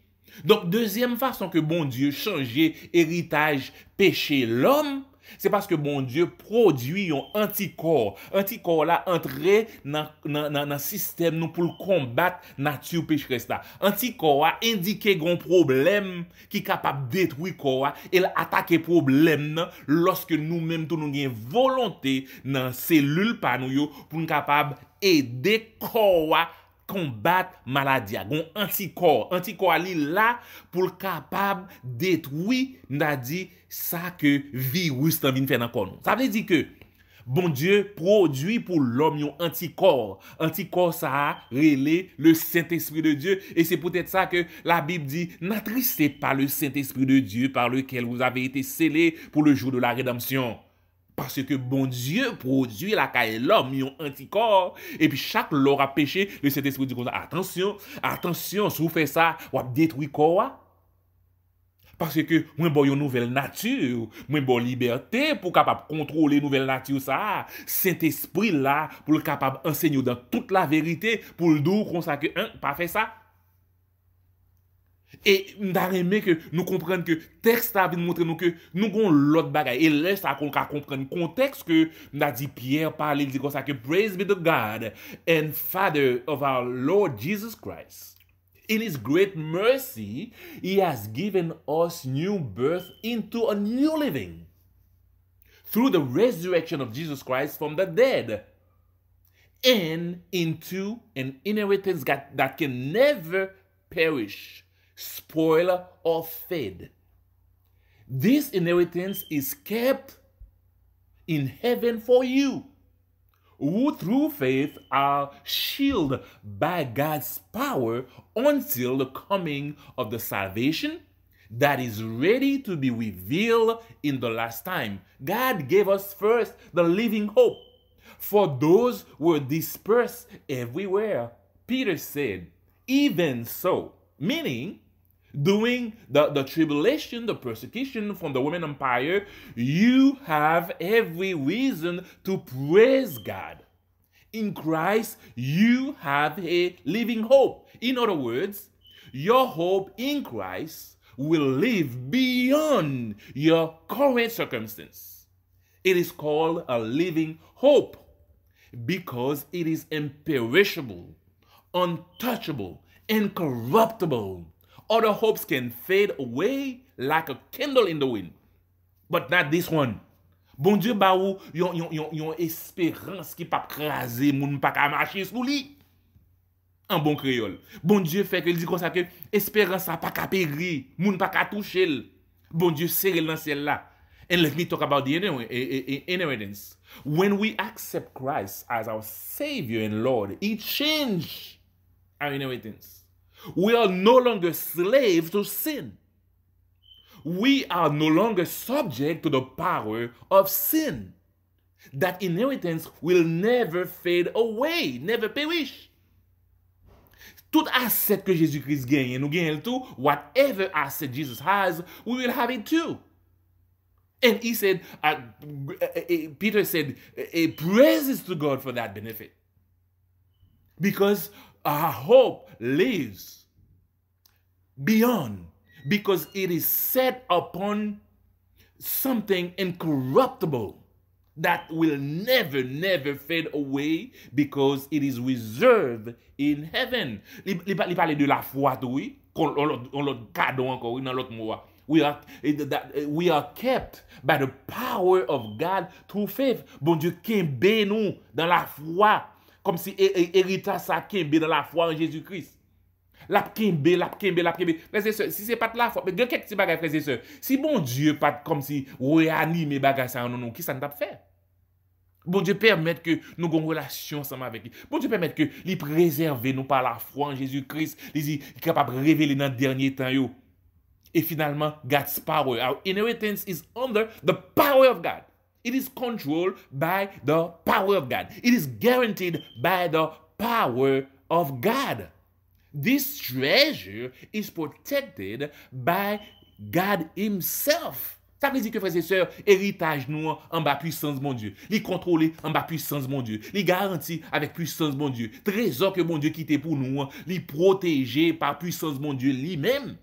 Donc, deuxième façon que bon Dieu changeait héritage péché l'homme, c'est parce que bon Dieu produit un anticorps. Anticorps là entré dans le système nous pour combattre nature pécheresse là. Anticorps a indiqué un problème qui est capable de détruire corps et attaquer problème lorsque nous-mêmes nous avons volonté dans cellule par nous pour nous capable aider corps combattre maladie. Un anticorps li là pour capable détruire n'a dit ça que virus t'en vient faire dans corps. Ça veut dire que bon Dieu produit pour l'homme un anticorps. Anticorps ça a relé le Saint-Esprit de Dieu et c'est peut-être ça que la Bible dit n'attristez pas le Saint-Esprit de Dieu par lequel vous avez été scellés pour le jour de la rédemption. Parce que bon Dieu produit la caille l'homme, un anticorps. Et puis chaque lor a péché, le Saint-Esprit dit comme ça, attention, si vous faites ça, vous détruire corps. Parce que moi bon une nouvelle nature, moi bon liberté pour capable contrôler nouvelle nature ça. Saint-Esprit là pour le capable enseigner dans toute la vérité pour le dire comme ça que pas fait ça. Et m'ta aimé que nous comprenions que texte a vient montrer nous que nous avons l'autre bagaille. Et là, ça qu'on comprendre le contexte que m'a dit Pierre parle, il dit comme ça que praise be the God and Father of our Lord Jesus Christ. In his great mercy, he has given us new birth into a new living through the resurrection of Jesus Christ from the dead and into an inheritance that can never perish, spoil, or fade. This inheritance is kept in heaven for you, who through faith are shielded by God's power until the coming of the salvation that is ready to be revealed in the last time. God gave us first the living hope for those who were dispersed everywhere. Peter said, even so, meaning during the tribulation, the persecution from the Roman Empire, you have every reason to praise God. In Christ, you have a living hope. In other words, your hope in Christ will live beyond your current circumstance. It is called a living hope because it is imperishable, untouchable, incorruptible. Other hopes can fade away like a candle in the wind, but not this one. Bon Dieu ba ou yon espérance qui pa craser moun pa ka marcher sous li. En bon créole. Bon Dieu fait que il dit comme ça que espérance a pas ka périr, moun pa ka toucher. Bon Dieu serre dans ciel là. And let me talk about the inheritance. When we accept Christ as our Savior and Lord, it changed our inheritance. We are no longer slaves to sin. We are no longer subject to the power of sin. That inheritance will never fade away, never perish. Tout asset que Jésus-Christ gagne, nous gagnons tout. Whatever asset Jesus has, we will have it too. And he said, Peter said, praises to God for that benefit. Because our hope lives beyond, because it is set upon something incorruptible that will never, never fade away, because it is reserved in heaven. Il parle de la foi, oui, on l'autre cadeau encore, dans l'autre mot. We are kept by the power of God through faith. Bon Dieu, kembe nous dans la foi. Comme si héritage ça kembe dans la foi en Jésus-Christ. La kembe. Frères et sœurs, si c'est pas de la foi, mais de quelques petits bagages, frères et sœurs, si bon Dieu pas comme si réanime bagages ça non, qui ça ne t'a fait? Bon Dieu permet que nous ayons une relation ensemble avec lui. Bon Dieu permet que lui préserve nous par la foi en Jésus-Christ. Il est capable de révéler dans le dernier temps. Et finalement, God's power. Our inheritance is under the power of God. It is controlled by the power of God. It is guaranteed by the power of God. This treasure is protected by God himself. Ça veut dire que, frères et sœurs, héritage nous en bas puissance, mon Dieu. Les contrôler en bas puissance, mon Dieu. Les garantir avec puissance, mon Dieu. Trésor que mon Dieu quitté pour nous, les protéger par puissance, mon Dieu, lui-même.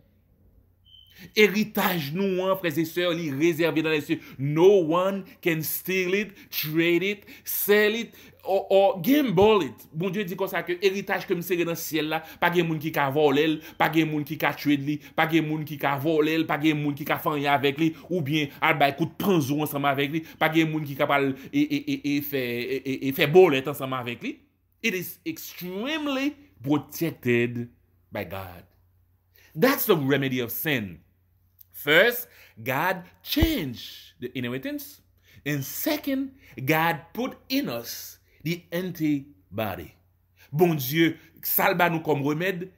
Héritage nous, frères et sœurs, li réservé dans les cieux. No one can steal it, trade it, sell it, or gamble it. Bon Dieu dit comme ça que héritage comme c'est dans le ciel là, pas de monde qui ka voler, pas de monde qui ka tuer lui, pas de monde qui ka voler, pas de monde qui ka faire avec lui, ou bien alba écoute pranzo ensemble avec lui, pas de monde qui capable et fait bolette ensemble avec lui. It is extremely protected by God. That's the remedy of sin. First, God changed the inheritance. And second, God put in us the antibody. Bon Dieu, salba nous comme remède.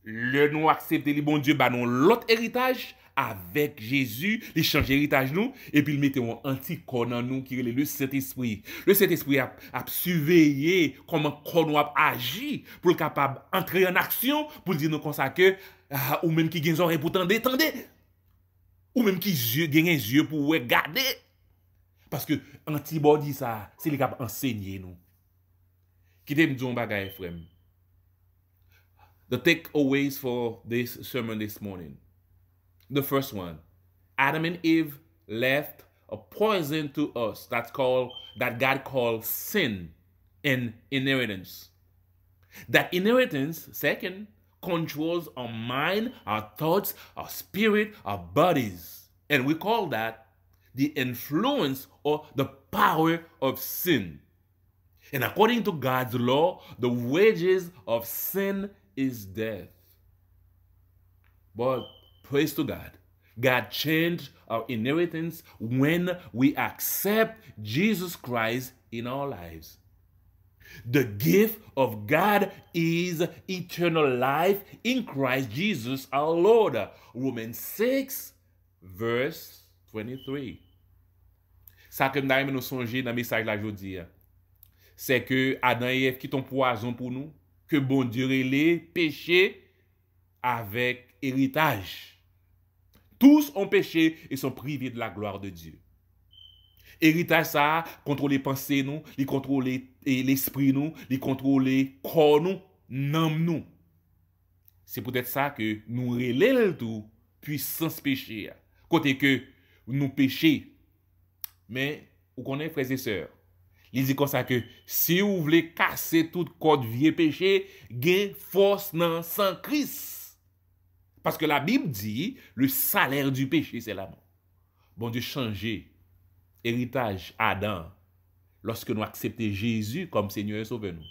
Le nous accepter le bon Dieu, bah nous l'autre héritage avec Jésus, il change héritage nous, et puis il mette un anticorps dans nous qui est le Saint-Esprit. Le Saint-Esprit a surveillé comment corps nous a agi pour le capable entrer en action, pour dire nous comme ça que, ou même qui gagne oreilles pour tendre. Ou même qui gagne les yeux pour regarder. Parce que antibody ça, c'est le cap enseigner nous. Qui te me dit un bagage frère. the takeaways for this sermon this morning. The first one, Adam and Eve left a poison to us that God called sin and inheritance. That inheritance, second, controls our mind, our thoughts, our spirit, our bodies. And we call that the influence or the power of sin. And according to God's law, the wages of sin is death. But praise to God. God changed our inheritance when we accept Jesus Christ in our lives. The gift of God is eternal life in Christ Jesus our Lord. Romans 6, verse 23. Ça que nous nous songer dans le message la jodi, c'est que Adam et Ève qui ton poison pour nous, que bon Dieu les péché avec héritage. Tous ont péché et sont privés de la gloire de Dieu. Héritage ça, contrôle les pensées nous, il contrôle l'esprit nous, il contrôle les corps nous, n'âme nous. C'est peut-être ça que nous relève tout puissance péché. Côté que nous péchons. Mais vous connaissez frères et sœurs, il dit comme ça que si vous voulez casser toute code vieux péché, gain force dans sang Christ. Parce que la Bible dit, le salaire du péché, c'est la mort. Bon Dieu changer héritage Adam lorsque nous acceptons Jésus comme Seigneur et Sauveur nous.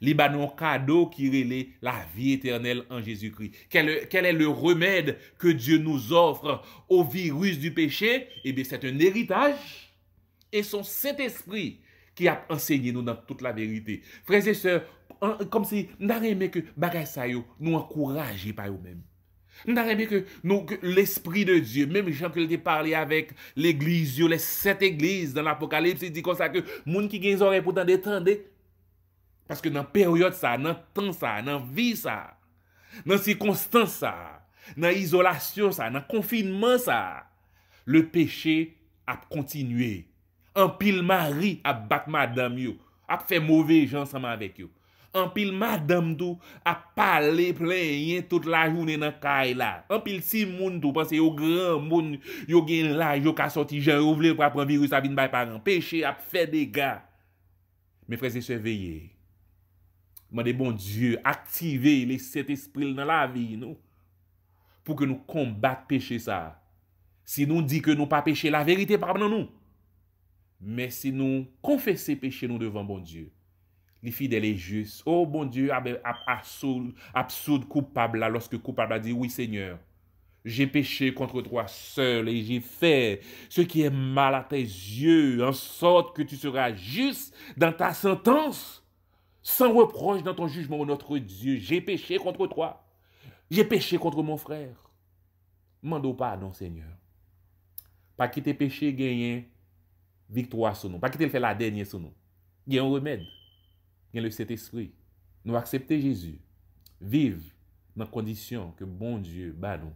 Il y a un cadeau qui relève la vie éternelle en Jésus-Christ. Quel est le remède que Dieu nous offre au virus du péché? Eh bien, c'est un héritage et son Saint-Esprit qui a enseigné nous dans toute la vérité. Frères et sœurs, comme si nous avons aimé que bagay sa yo nous encourager par eux-mêmes. Nous avons aimé que l'Esprit de Dieu, même Jean qui a parlé avec l'église, les 7 églises dans l'Apocalypse, il dit comme ça que moun qui gen oreilles pour t'entendre. Parce que dans la période ça, dans le temps ça, dans la vie ça, dans les circonstances ça, dans l'isolation ça, dans le confinement ça, le péché a continué. En pile mari a battu madame yo, a fait mauvais gens ensemble avec yo. En pile madame tout a parlé plein toute la journée dans caille là. En pile si moun tout pense yo grand moun, yo gen là, yo ka sorti gens ouvrir pour prendre virus a vinn bay parents. Péché a fait dégâts. Mes frères et sœurs veillez. Demandez bon Dieu, activez les sept esprits dans la vie, nous, pour que nous combattions péché ça. Si nous dit que nous pas péché, la vérité pas dans nous. Mais si nous confessons péché nous devant bon Dieu, les fidèles et justes, oh bon Dieu, absurde coupable là, lorsque coupable a dit oui Seigneur, j'ai péché contre toi seul et j'ai fait ce qui est mal à tes yeux, en sorte que tu seras juste dans ta sentence. Sans reproche dans ton jugement, notre Dieu, j'ai péché contre toi. J'ai péché contre mon frère. Mande pardon, Seigneur. Pas quitter péché, gagner victoire sur nous. Pas quitter le faire la dernière sur nous. Il y a un remède. Il y a le Saint-Esprit. Nous accepter Jésus. Vivre dans les conditions que bon Dieu bat nous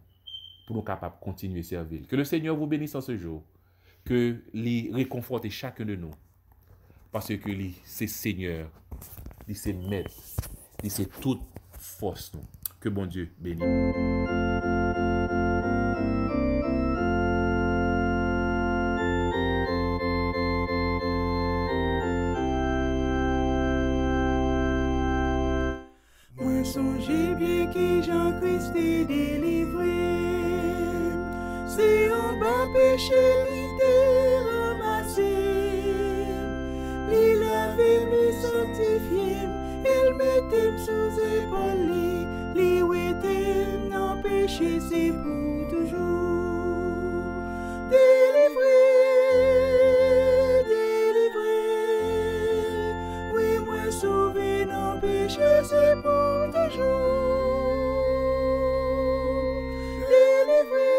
pour nous capables de continuer à servir. Que le Seigneur vous bénisse en ce jour. Que lui réconforte chacun de nous. Parce que lui, c'est Seigneur. Il c'est maître, il c'est toute force. Que bon Dieu bénisse. Moi songez bien que Jean-Christ est délivré. C'est en bas péché l'idée ramassé. Il avait me sanctifié, il mettait sous épaule, il était non péché, c'est pour toujours. Délivré, oui, moi sauvé, non péché, c'est pour toujours. Délivré,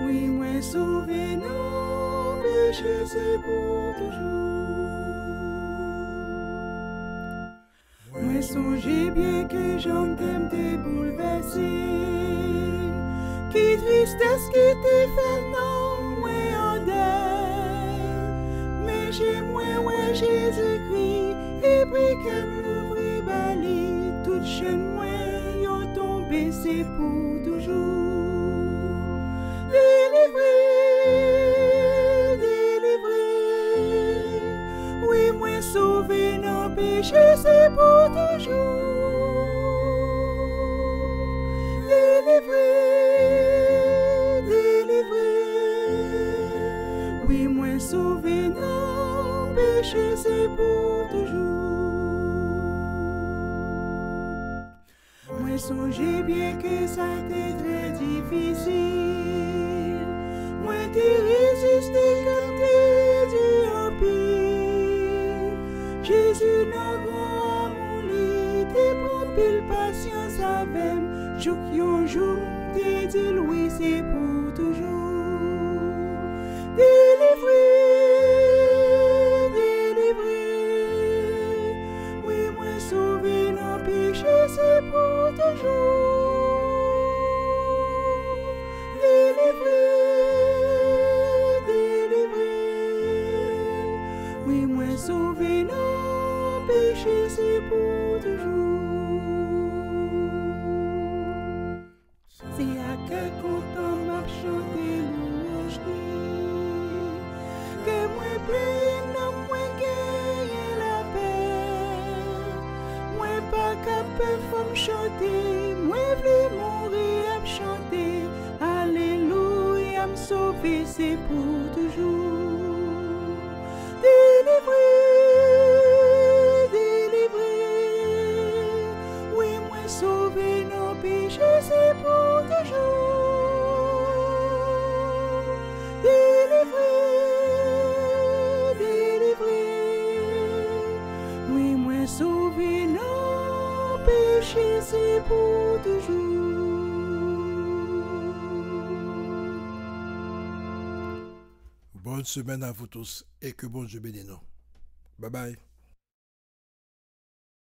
oui, moi sauvé, non péché, c'est pour toujours. Moi songez bien que j'en t'aime t'es bouleversé. Qui tristesse qui t'est fait non, moi en deuil. Mais chez moi, ouais, Jésus-Christ, et qu'elle l'ouvrit bali, toute chaîne moins yon tombé, c'est pour toujours. Délivré, délivré, oui, moi sauvé dans péché, c'est pour toujours. Délivré, délivré, oui, moi sauvé dans péché, c'est pour toujours. Moi songez bien que ça a été très difficile. Moi t'ai résisté quand t'es dû en pile. Jésus n'a grand amour, t'es prend pile patience avec. Jouk yon jour, t'es dit oui, c'est pour toujours. Délivré, délivré, oui, moi sauvé dans péché, c'est pour toujours. Délivré, délivré, oui, moi sauvé dans péché, c'est pour toujours. C'est à quel content m'a chanté louange que moi plus non moi gagner la paix. Moi pas capable faut me chanter, moi vle mourir à me chanter. Alléluia, me sauver c'est pour toujours. Délivré, délivré, oui moi sauvé non péché c'est pour toujours. Délivré, délivré, oui moi sauvé non péché c'est pour toujours. Bonne semaine à vous tous et que bon Dieu bénisse nous. Bye bye.